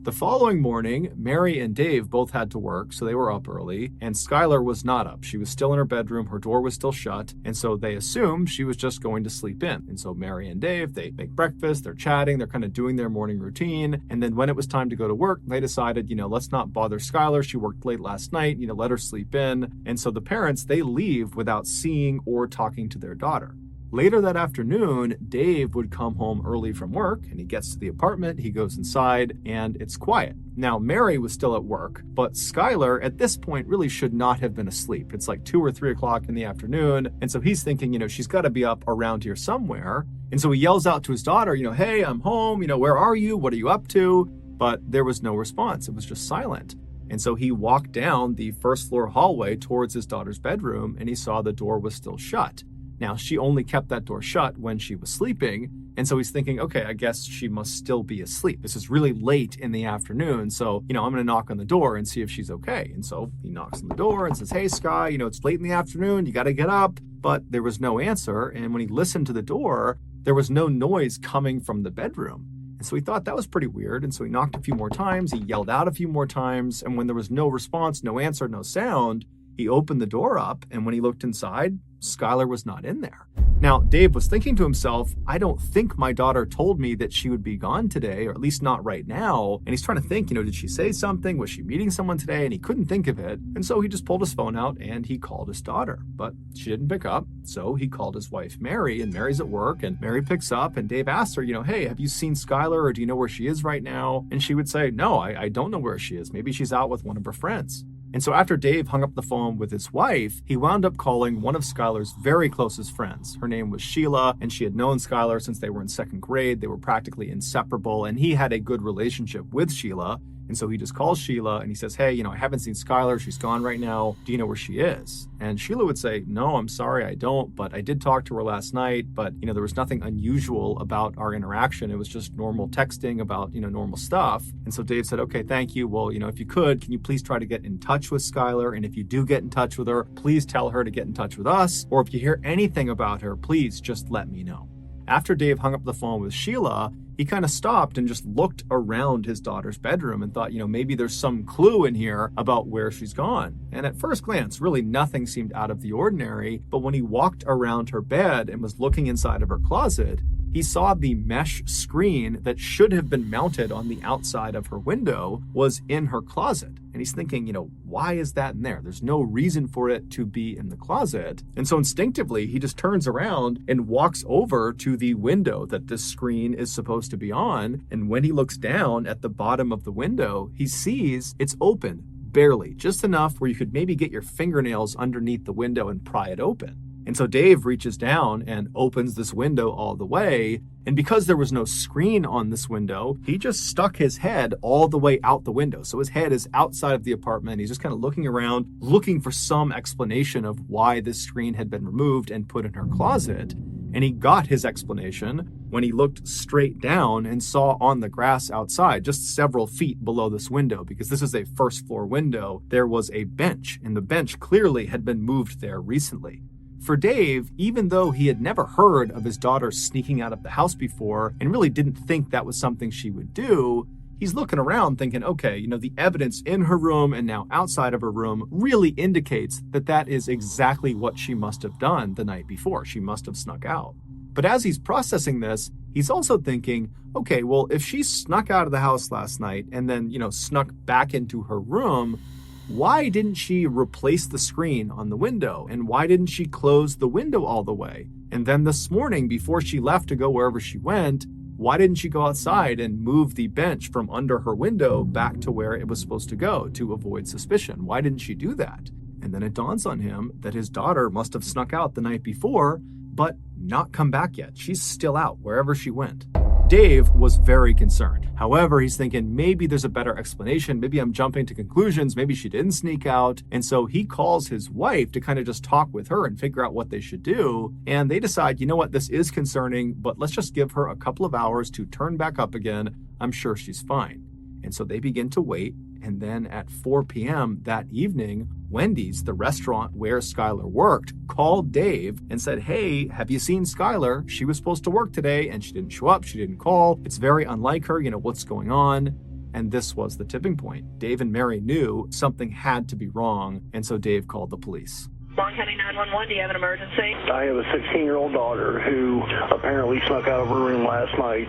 The following morning, Mary and Dave both had to work, so they were up early, and Skylar was not up. She was still in her bedroom, her door was still shut, and so they assumed she was just going to sleep in. And so Mary and Dave, they make breakfast, they're chatting, they're kind of doing their morning routine, and then when it was time to go to work, they decided, let's not bother Skylar, she worked late last night, let her sleep in. And so the parents, they leave without seeing or talking to their daughter. Later that afternoon, Dave would come home early from work, and he gets to the apartment, he goes inside, and it's quiet. Now, Mary was still at work, but Skylar at this point really should not have been asleep. It's like 2 or 3 o'clock in the afternoon, and so he's thinking, she's got to be up around here somewhere. And so he yells out to his daughter, "Hey, I'm home, where are you? What are you up to?" But there was no response. It was just silent. And so he walked down the first floor hallway towards his daughter's bedroom, and he saw the door was still shut. Now, she only kept that door shut when she was sleeping, and so he's thinking, okay, I guess she must still be asleep. This is really late in the afternoon, so, I'm going to knock on the door and see if she's okay. And so he knocks on the door and says, "Hey, Sky, it's late in the afternoon, you got to get up." But there was no answer, and when he listened to the door, there was no noise coming from the bedroom. And so he thought that was pretty weird, and so he knocked a few more times, he yelled out a few more times, and when there was no response, no answer, no sound, He opened the door up, and when he looked inside, Skylar was not in there. Now, Dave was thinking to himself, I don't think my daughter told me that she would be gone today, or at least not right now. And he's trying to think, did she say something? Was she meeting someone today? And he couldn't think of it. And so he just pulled his phone out and he called his daughter, but she didn't pick up. So he called his wife, Mary, and Mary's at work, and Mary picks up, and Dave asks her, hey, have you seen Skylar, or do you know where she is right now? And she would say, no, I don't know where she is. Maybe she's out with one of her friends. And so after Dave hung up the phone with his wife, he wound up calling one of Skylar's very closest friends. Her name was Sheila, and she had known Skylar since they were in second grade. They were practically inseparable, and he had a good relationship with Sheila. And so he just calls Sheila and he says, hey, I haven't seen Skylar. She's gone right now. Do you know where she is? And Sheila would say, no, I'm sorry, I don't. But I did talk to her last night. But, there was nothing unusual about our interaction. It was just normal texting about, normal stuff. And so Dave said, okay, thank you. Well, if you could, can you please try to get in touch with Skylar? And if you do get in touch with her, please tell her to get in touch with us. Or if you hear anything about her, please just let me know. After Dave hung up the phone with Sheila, he kind of stopped and just looked around his daughter's bedroom and thought, maybe there's some clue in here about where she's gone. And at first glance, really nothing seemed out of the ordinary. But when he walked around her bed and was looking inside of her closet, he saw the mesh screen that should have been mounted on the outside of her window was in her closet. And he's thinking, why is that in there? There's no reason for it to be in the closet. And so instinctively, he just turns around and walks over to the window that this screen is supposed to be on. And when he looks down at the bottom of the window, he sees it's open, barely, just enough where you could maybe get your fingernails underneath the window and pry it open. And so Dave reaches down and opens this window all the way. And because there was no screen on this window, he just stuck his head all the way out the window. So his head is outside of the apartment. He's just kind of looking around, looking for some explanation of why this screen had been removed and put in her closet. And he got his explanation when he looked straight down and saw on the grass outside, just several feet below this window, because this is a first floor window, there was a bench, and the bench clearly had been moved there recently. For Dave, even though he had never heard of his daughter sneaking out of the house before and really didn't think that was something she would do, he's looking around thinking, okay, the evidence in her room and now outside of her room really indicates that that is exactly what she must have done the night before. She must have snuck out. But as he's processing this, he's also thinking, okay, well, if she snuck out of the house last night and then, snuck back into her room, why didn't she replace the screen on the window? And why didn't she close the window all the way? And then this morning, before she left to go wherever she went, why didn't she go outside and move the bench from under her window back to where it was supposed to go to avoid suspicion? Why didn't she do that? And then it dawns on him that his daughter must have snuck out the night before, but not come back yet. She's still out wherever she went. Dave was very concerned. However, he's thinking maybe there's a better explanation. Maybe I'm jumping to conclusions. Maybe she didn't sneak out. And so he calls his wife to kind of just talk with her and figure out what they should do. And they decide, this is concerning, but let's just give her a couple of hours to turn back up again. I'm sure she's fine. And so they begin to wait. And then at 4 p.m. that evening, Wendy's, the restaurant where Skylar worked, called Dave and said, hey, have you seen Skylar? She was supposed to work today and she didn't show up. She didn't call. It's very unlike her. What's going on? And this was the tipping point. Dave and Mary knew something had to be wrong. And so Dave called the police. Long County 911, do you have an emergency? I have a 16-year-old daughter who apparently snuck out of her room last night.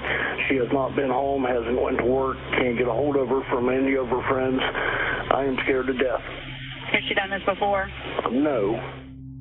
She has not been home, hasn't went to work, can't get a hold of her from any of her friends. I am scared to death. Has she done this before? No.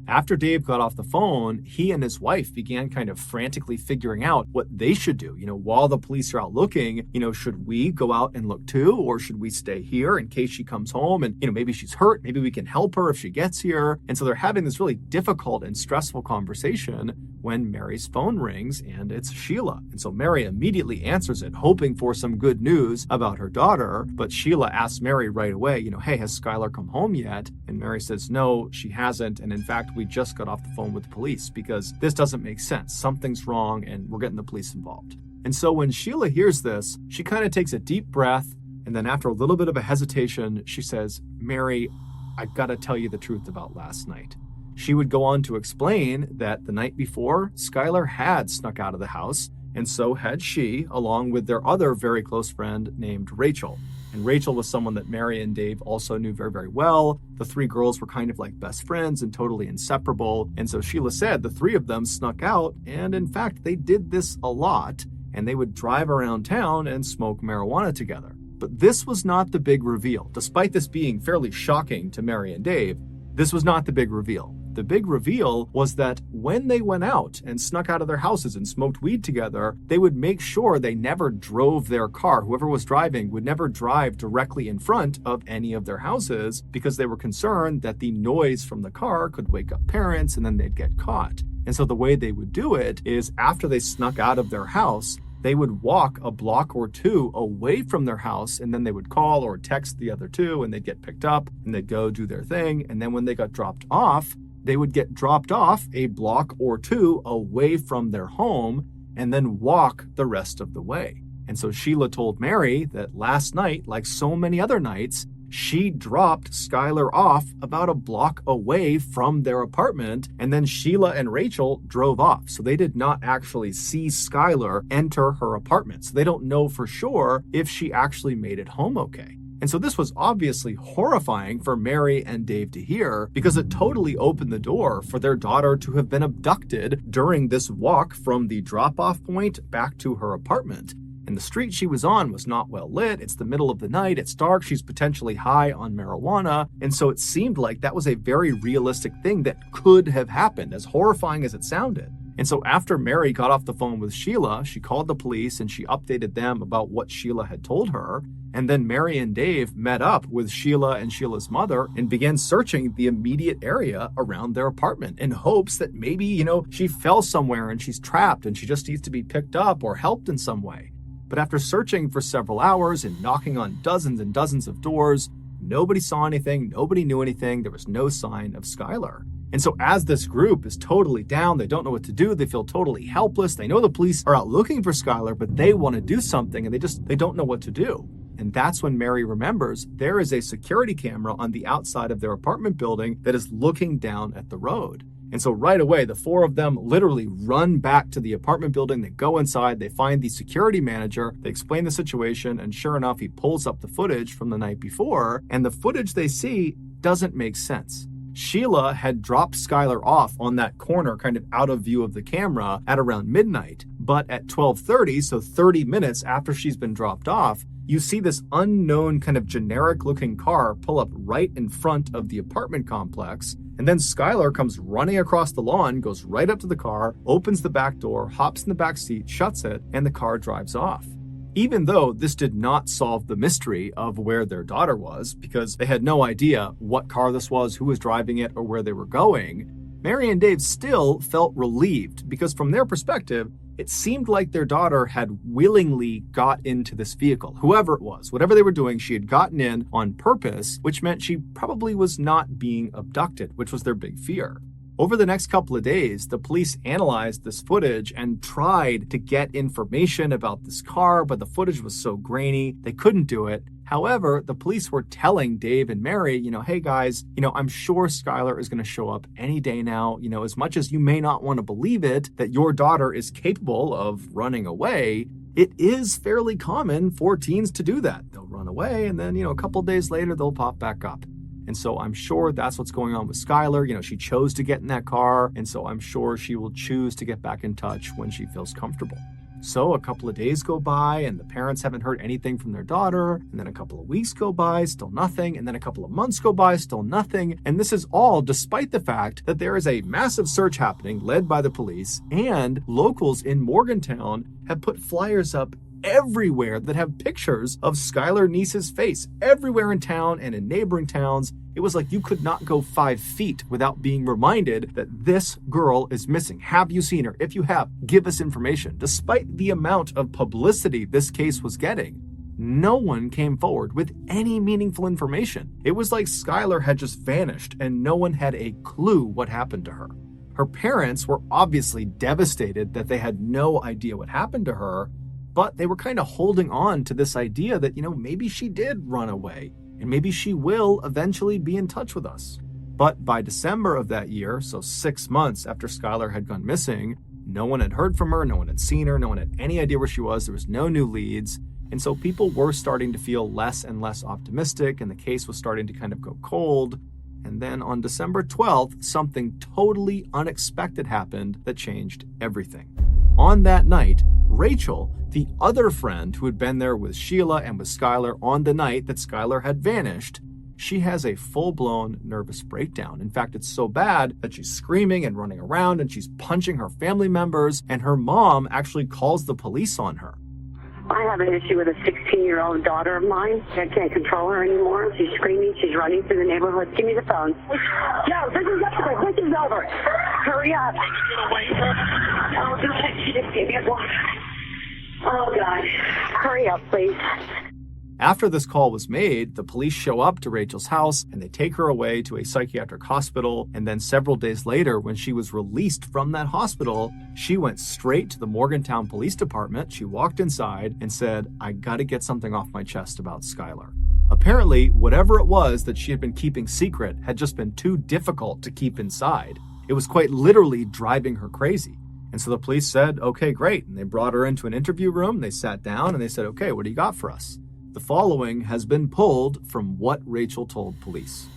After Dave got off the phone, he and his wife began kind of frantically figuring out what they should do. While the police are out looking, should we go out and look too? Or should we stay here in case she comes home and, maybe she's hurt, maybe we can help her if she gets here. And so they're having this really difficult and stressful conversation when Mary's phone rings and it's Sheila. And so Mary immediately answers it, hoping for some good news about her daughter. But Sheila asks Mary right away, hey, has Skylar come home yet? And Mary says, no, she hasn't. And in fact, we just got off the phone with the police because this doesn't make sense. Something's wrong and we're getting the police involved. And so when Sheila hears this, she kind of takes a deep breath. And then after a little bit of a hesitation, she says, Mary, I've got to tell you the truth about last night. She would go on to explain that the night before, Skylar had snuck out of the house, and so had she, along with their other very close friend named Rachel. And Rachel was someone that Mary and Dave also knew very, very well. The three girls were kind of like best friends and totally inseparable. And so Sheila said the three of them snuck out. And in fact, they did this a lot. And they would drive around town and smoke marijuana together. But this was not the big reveal. Despite this being fairly shocking to Mary and Dave, this was not the big reveal. The big reveal was that when they went out and snuck out of their houses and smoked weed together, they would make sure they never drove their car. Whoever was driving would never drive directly in front of any of their houses because they were concerned that the noise from the car could wake up parents and then they'd get caught. And so the way they would do it is after they snuck out of their house, they would walk a block or two away from their house, and then they would call or text the other two, and they'd get picked up, and they'd go do their thing. And then when they got dropped off, they would get dropped off a block or two away from their home, and then walk the rest of the way. And so Sheila told Mary that last night, like so many other nights, she dropped Skylar off about a block away from their apartment, and then Sheila and Rachel drove off. So they did not actually see Skylar enter her apartment. So they don't know for sure if she actually made it home okay. And so this was obviously horrifying for Mary and Dave to hear because it totally opened the door for their daughter to have been abducted during this walk from the drop-off point back to her apartment. And the street she was on was not well lit. It's the middle of the night. It's dark. She's potentially high on marijuana. And so it seemed like that was a very realistic thing that could have happened, as horrifying as it sounded. And so after Mary got off the phone with Sheila, she called the police and she updated them about what Sheila had told her. And then Mary and Dave met up with Sheila and Sheila's mother and began searching the immediate area around their apartment in hopes that maybe, she fell somewhere and she's trapped and she just needs to be picked up or helped in some way. But after searching for several hours and knocking on dozens and dozens of doors, nobody saw anything, nobody knew anything, there was no sign of Skylar. And so as this group is totally down, they don't know what to do, they feel totally helpless, they know the police are out looking for Skylar, but they want to do something and they don't know what to do. And that's when Mary remembers there is a security camera on the outside of their apartment building that is looking down at the road. And so right away, the four of them literally run back to the apartment building. They go inside, they find the security manager, they explain the situation, and sure enough, he pulls up the footage from the night before, and the footage they see doesn't make sense. Sheila had dropped Skylar off on that corner, kind of out of view of the camera at around midnight. But at 12:30, so 30 minutes after she's been dropped off, you see this unknown kind of generic looking car pull up right in front of the apartment complex. And then Skylar comes running across the lawn, goes right up to the car, opens the back door, hops in the back seat, shuts it, and the car drives off. Even though this did not solve the mystery of where their daughter was, because they had no idea what car this was, who was driving it, or where they were going, Mary and Dave still felt relieved because from their perspective, it seemed like their daughter had willingly got into this vehicle. Whoever it was, whatever they were doing, she had gotten in on purpose, which meant she probably was not being abducted, which was their big fear. Over the next couple of days, the police analyzed this footage and tried to get information about this car, but the footage was so grainy, they couldn't do it. However, the police were telling Dave and Mary, hey guys, I'm sure Skylar is going to show up any day now. As much as you may not want to believe it, that your daughter is capable of running away, it is fairly common for teens to do that. They'll run away and then, a couple days later, they'll pop back up. And so I'm sure that's what's going on with Skylar. She chose to get in that car. And so I'm sure she will choose to get back in touch when she feels comfortable. So a couple of days go by and the parents haven't heard anything from their daughter. And then a couple of weeks go by, still nothing. And then a couple of months go by, still nothing. And this is all despite the fact that there is a massive search happening led by the police, and locals in Morgantown have put flyers up everywhere that have pictures of Skylar Neese's face everywhere in town and in neighboring towns. It was like you could not go 5 feet without being reminded that this girl is missing. Have you seen her? If you have, give us information. Despite the amount of publicity this case was getting, no one came forward with any meaningful information. It was like Skylar had just vanished and no one had a clue what happened to her. Her parents were obviously devastated that they had no idea what happened to her, but they were kind of holding on to this idea that, maybe she did run away and maybe she will eventually be in touch with us. But by December of that year, so 6 months after Skylar had gone missing, no one had heard from her, no one had seen her, no one had any idea where she was, there was no new leads. And so people were starting to feel less and less optimistic, and the case was starting to kind of go cold. And then on December 12th, something totally unexpected happened that changed everything. On that night, Rachel, the other friend who had been there with Sheila and with Skylar on the night that Skylar had vanished, she has a full-blown nervous breakdown. In fact, it's so bad that she's screaming and running around and she's punching her family members, and her mom actually calls the police on her. I have an issue with a 16-year-old daughter of mine. I can't control her anymore. She's screaming. She's running through the neighborhood. Give me the phone. No, this is over. This is over. Hurry up. Oh, God. She just gave me a block. Oh, God. Hurry up, please. After this call was made, the police show up to Rachel's house and they take her away to a psychiatric hospital. And then several days later, when she was released from that hospital, she went straight to the Morgantown Police Department. She walked inside and said, "I gotta get something off my chest about Skylar." Apparently, whatever it was that she had been keeping secret had just been too difficult to keep inside. It was quite literally driving her crazy. And so the police said, "Okay, great." And they brought her into an interview room. They sat down and they said, "Okay, what do you got for us?" The following has been pulled from what Rachel told police.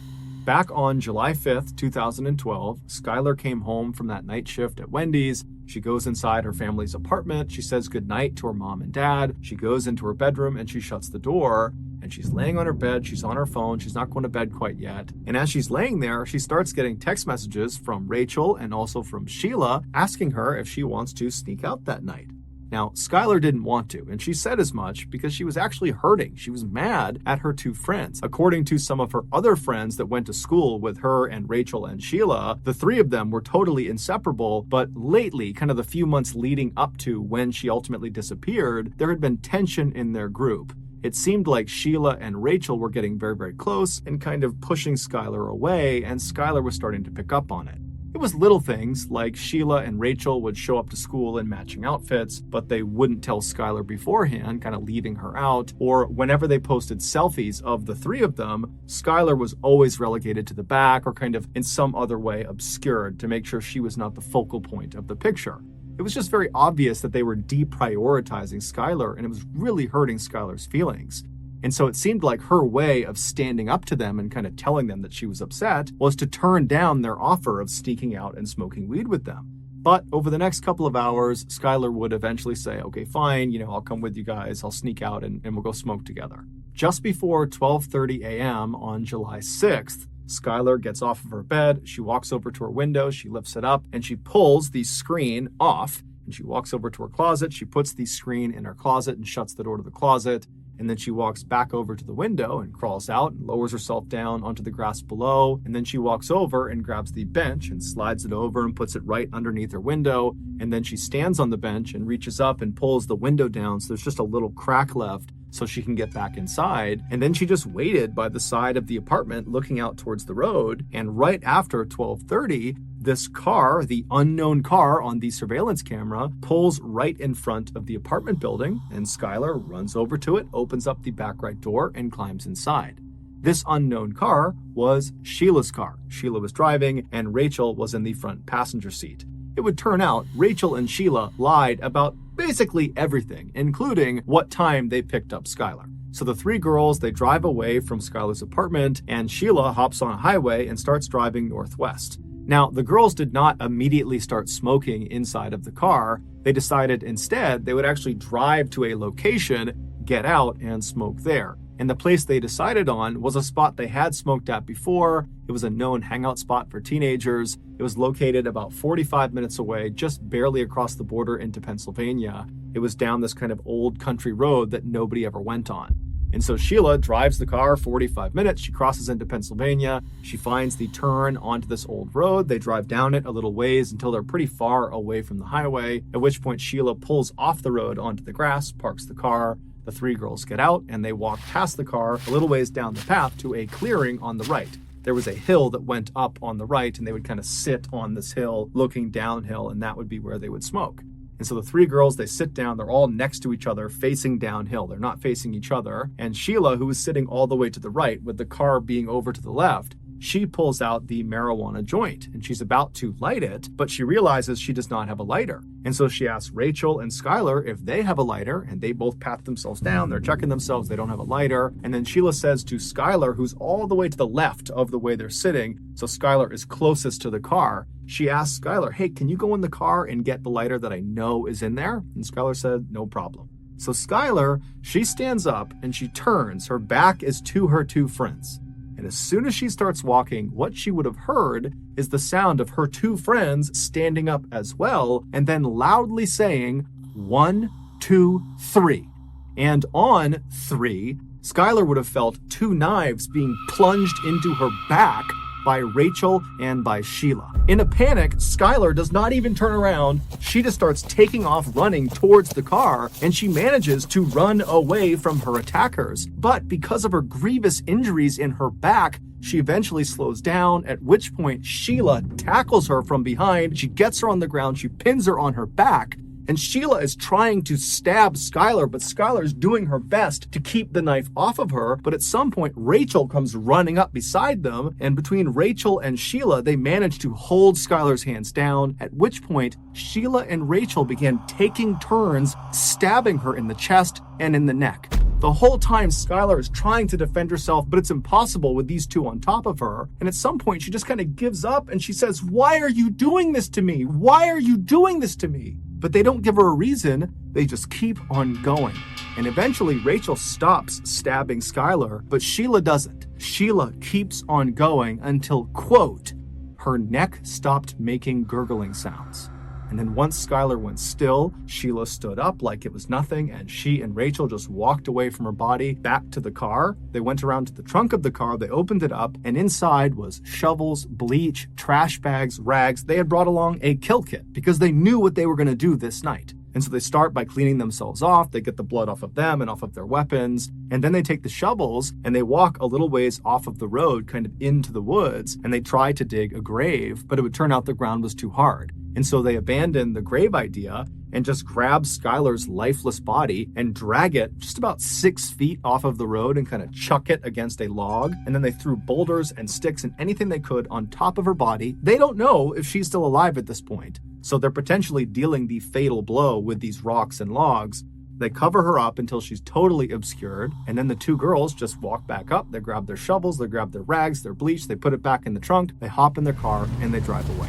Back on July 5th, 2012, Skylar came home from that night shift at Wendy's. She goes inside her family's apartment. She says goodnight to her mom and dad. She goes into her bedroom and she shuts the door. And she's laying on her bed. She's on her phone. She's not going to bed quite yet. And as she's laying there, she starts getting text messages from Rachel and also from Sheila asking her if she wants to sneak out that night. Now, Skylar didn't want to, and she said as much because she was actually hurting. She was mad at her two friends. According to some of her other friends that went to school with her and Rachel and Sheila, the three of them were totally inseparable, but lately, kind of the few months leading up to when she ultimately disappeared, there had been tension in their group. It seemed like Sheila and Rachel were getting very, very close and kind of pushing Skylar away, and Skylar was starting to pick up on it. It was little things like Sheila and Rachel would show up to school in matching outfits, but they wouldn't tell Skylar beforehand, kind of leaving her out. Or whenever they posted selfies of the three of them, Skylar was always relegated to the back or kind of in some other way obscured to make sure she was not the focal point of the picture. It was just very obvious that they were deprioritizing Skylar, and it was really hurting Skylar's feelings. And so it seemed like her way of standing up to them and kind of telling them that she was upset was to turn down their offer of sneaking out and smoking weed with them. But over the next couple of hours, Skylar would eventually say, "Okay, fine, I'll come with you guys. I'll sneak out and we'll go smoke together." Just before 12:30 a.m. on July 6th, Skylar gets off of her bed. She walks over to her window. She lifts it up and she pulls the screen off. And she walks over to her closet. She puts the screen in her closet and shuts the door to the closet. And then she walks back over to the window and crawls out and lowers herself down onto the grass below. And then she walks over and grabs the bench and slides it over and puts it right underneath her window. And then she stands on the bench and reaches up and pulls the window down so there's just a little crack left so she can get back inside. And then she just waited by the side of the apartment looking out towards the road. And right after 12:30, this car, the unknown car on the surveillance camera, pulls right in front of the apartment building, and Skylar runs over to it, opens up the back right door, and climbs inside. This unknown car was Sheila's car. Sheila was driving, and Rachel was in the front passenger seat. It would turn out Rachel and Sheila lied about basically everything, including what time they picked up Skylar. So the three girls, they drive away from Skylar's apartment, and Sheila hops on a highway and starts driving northwest. Now, the girls did not immediately start smoking inside of the car. They decided instead they would actually drive to a location, get out, and smoke there. And the place they decided on was a spot they had smoked at before. It was a known hangout spot for teenagers. It was located about 45 minutes away, just barely across the border into Pennsylvania. It was down this kind of old country road that nobody ever went on. And so Sheila drives the car 45 minutes. She crosses into Pennsylvania. She finds the turn onto this old road. They drive down it a little ways until they're pretty far away from the highway, at which point Sheila pulls off the road onto the grass, parks the car. The three girls get out and they walk past the car a little ways down the path to a clearing on the right. There was a hill that went up on the right, and they would kind of sit on this hill looking downhill, and that would be where they would smoke. And so the three girls, they sit down, they're all next to each other, facing downhill. They're not facing each other. And Sheila, who was sitting all the way to the right with the car being over to the left, she pulls out the marijuana joint and she's about to light it, but she realizes she does not have a lighter. And so she asks Rachel and Skylar if they have a lighter, and they both pat themselves down. They're checking themselves. They don't have a lighter. And then Sheila says to Skylar, who's all the way to the left of the way they're sitting, so Skylar is closest to the car, she asks Skylar, hey, can you go in the car and get the lighter that I know is in there? And Skylar said, no problem. So Skylar, she stands up and she turns. Her back is to her two friends. And as soon as she starts walking, what she would have heard is the sound of her two friends standing up as well, and then loudly saying, 1, 2, 3. And on 3, Skylar would have felt 2 knives being plunged into her back by Rachel and by Sheila. In a panic, Skylar does not even turn around. She just starts taking off running towards the car, and she manages to run away from her attackers. But because of her grievous injuries in her back, she eventually slows down, at which point Sheila tackles her from behind. She gets her on the ground, she pins her on her back, and Sheila is trying to stab Skylar, but Skylar's doing her best to keep the knife off of her. But at some point, Rachel comes running up beside them, and between Rachel and Sheila, they manage to hold Skylar's hands down, at which point Sheila and Rachel began taking turns stabbing her in the chest and in the neck. The whole time, Skylar is trying to defend herself, but it's impossible with these two on top of her. And at some point, she just kind of gives up and she says, why are you doing this to me? Why are you doing this to me? But they don't give her a reason. They just keep on going. And eventually, Rachel stops stabbing Skylar, but Sheila doesn't. Sheila keeps on going until, quote, her neck stopped making gurgling sounds. And then once Skylar went still, Sheila stood up like it was nothing, and she and Rachel just walked away from her body back to the car. They went around to the trunk of the car, they opened it up, and inside was shovels, bleach, trash bags, rags. They had brought along a kill kit because they knew what they were going to do this night. And so they start by cleaning themselves off. They get the blood off of them and off of their weapons. And then they take the shovels and they walk a little ways off of the road, kind of into the woods, and they try to dig a grave, but it would turn out the ground was too hard. And so they abandon the grave idea and just grab Skylar's lifeless body and drag it just about 6 feet off of the road and kind of chuck it against a log. And then they threw boulders and sticks and anything they could on top of her body. They don't know if she's still alive at this point, so they're potentially dealing the fatal blow with these rocks and logs. They cover her up until she's totally obscured, and then the two girls just walk back up. They grab their shovels, they grab their rags, their bleach, they put it back in the trunk, they hop in their car, and they drive away.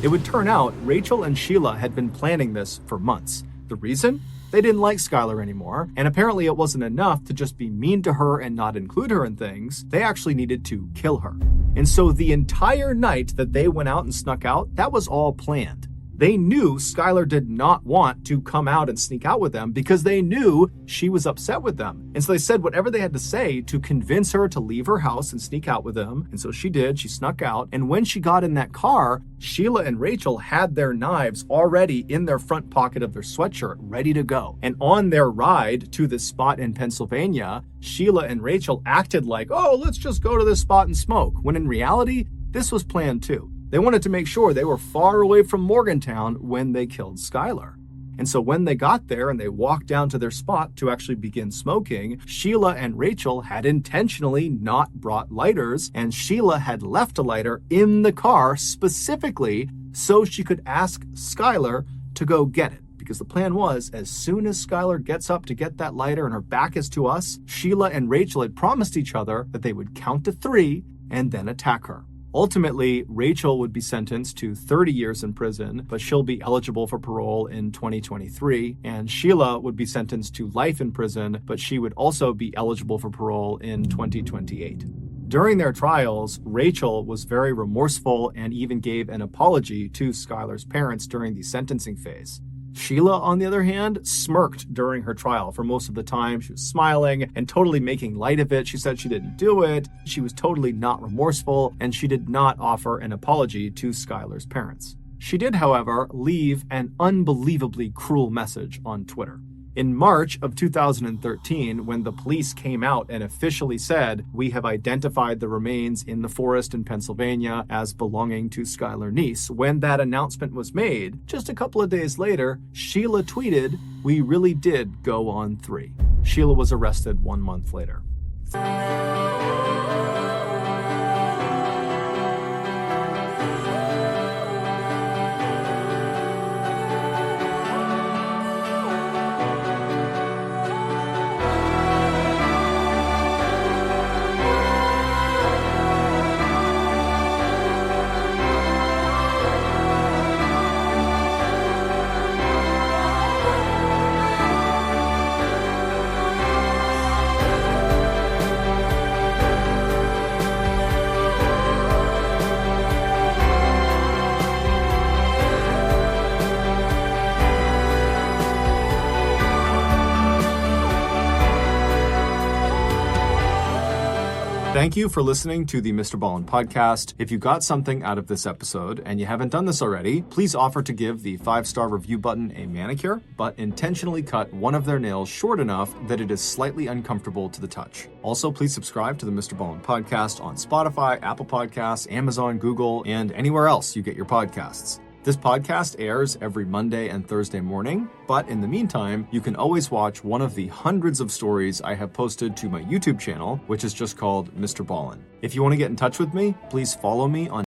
It would turn out Rachel and Sheila had been planning this for months. The reason? They didn't like Skylar anymore, and apparently it wasn't enough to just be mean to her and not include her in things. They actually needed to kill her. And so the entire night that they went out and snuck out, that was all planned. They knew Skylar did not want to come out and sneak out with them because they knew she was upset with them. And so they said whatever they had to say to convince her to leave her house and sneak out with them. And so she did. She snuck out. And when she got in that car, Sheila and Rachel had their knives already in their front pocket of their sweatshirt, ready to go. And on their ride to this spot in Pennsylvania, Sheila and Rachel acted like, oh, let's just go to this spot and smoke. When in reality, this was planned too. They wanted to make sure they were far away from Morgantown when they killed Skylar. And so when they got there and they walked down to their spot to actually begin smoking, Sheila and Rachel had intentionally not brought lighters, and Sheila had left a lighter in the car specifically so she could ask Skylar to go get it. Because the plan was, as soon as Skylar gets up to get that lighter and her back is to us, Sheila and Rachel had promised each other that they would count to 3 and then attack her. Ultimately, Rachel would be sentenced to 30 years in prison, but she'll be eligible for parole in 2023. And Sheila would be sentenced to life in prison, but she would also be eligible for parole in 2028. During their trials, Rachel was very remorseful and even gave an apology to Skylar's parents during the sentencing phase. Sheila, on the other hand, smirked during her trial for most of the time. She was smiling and totally making light of it. She said she didn't do it. She was totally not remorseful, and she did not offer an apology to Skylar's parents. She did, however, leave an unbelievably cruel message on Twitter. In March of 2013, when the police came out and officially said, we have identified the remains in the forest in Pennsylvania as belonging to Skylar Neese, when that announcement was made, just a couple of days later, Sheila tweeted, we really did go on 3. Sheila was arrested 1 month later. Thank you for listening to the Mr. Ballin podcast. If you got something out of this episode and you haven't done this already, please offer to give the 5-star review button a manicure, but intentionally cut one of their nails short enough that it is slightly uncomfortable to the touch. Also, please subscribe to the Mr. Ballin podcast on Spotify, Apple Podcasts, Amazon, Google, and anywhere else you get your podcasts. This podcast airs every Monday and Thursday morning, but in the meantime, you can always watch one of the hundreds of stories I have posted to my YouTube channel, which is just called Mr. Ballin. If you want to get in touch with me, please follow me on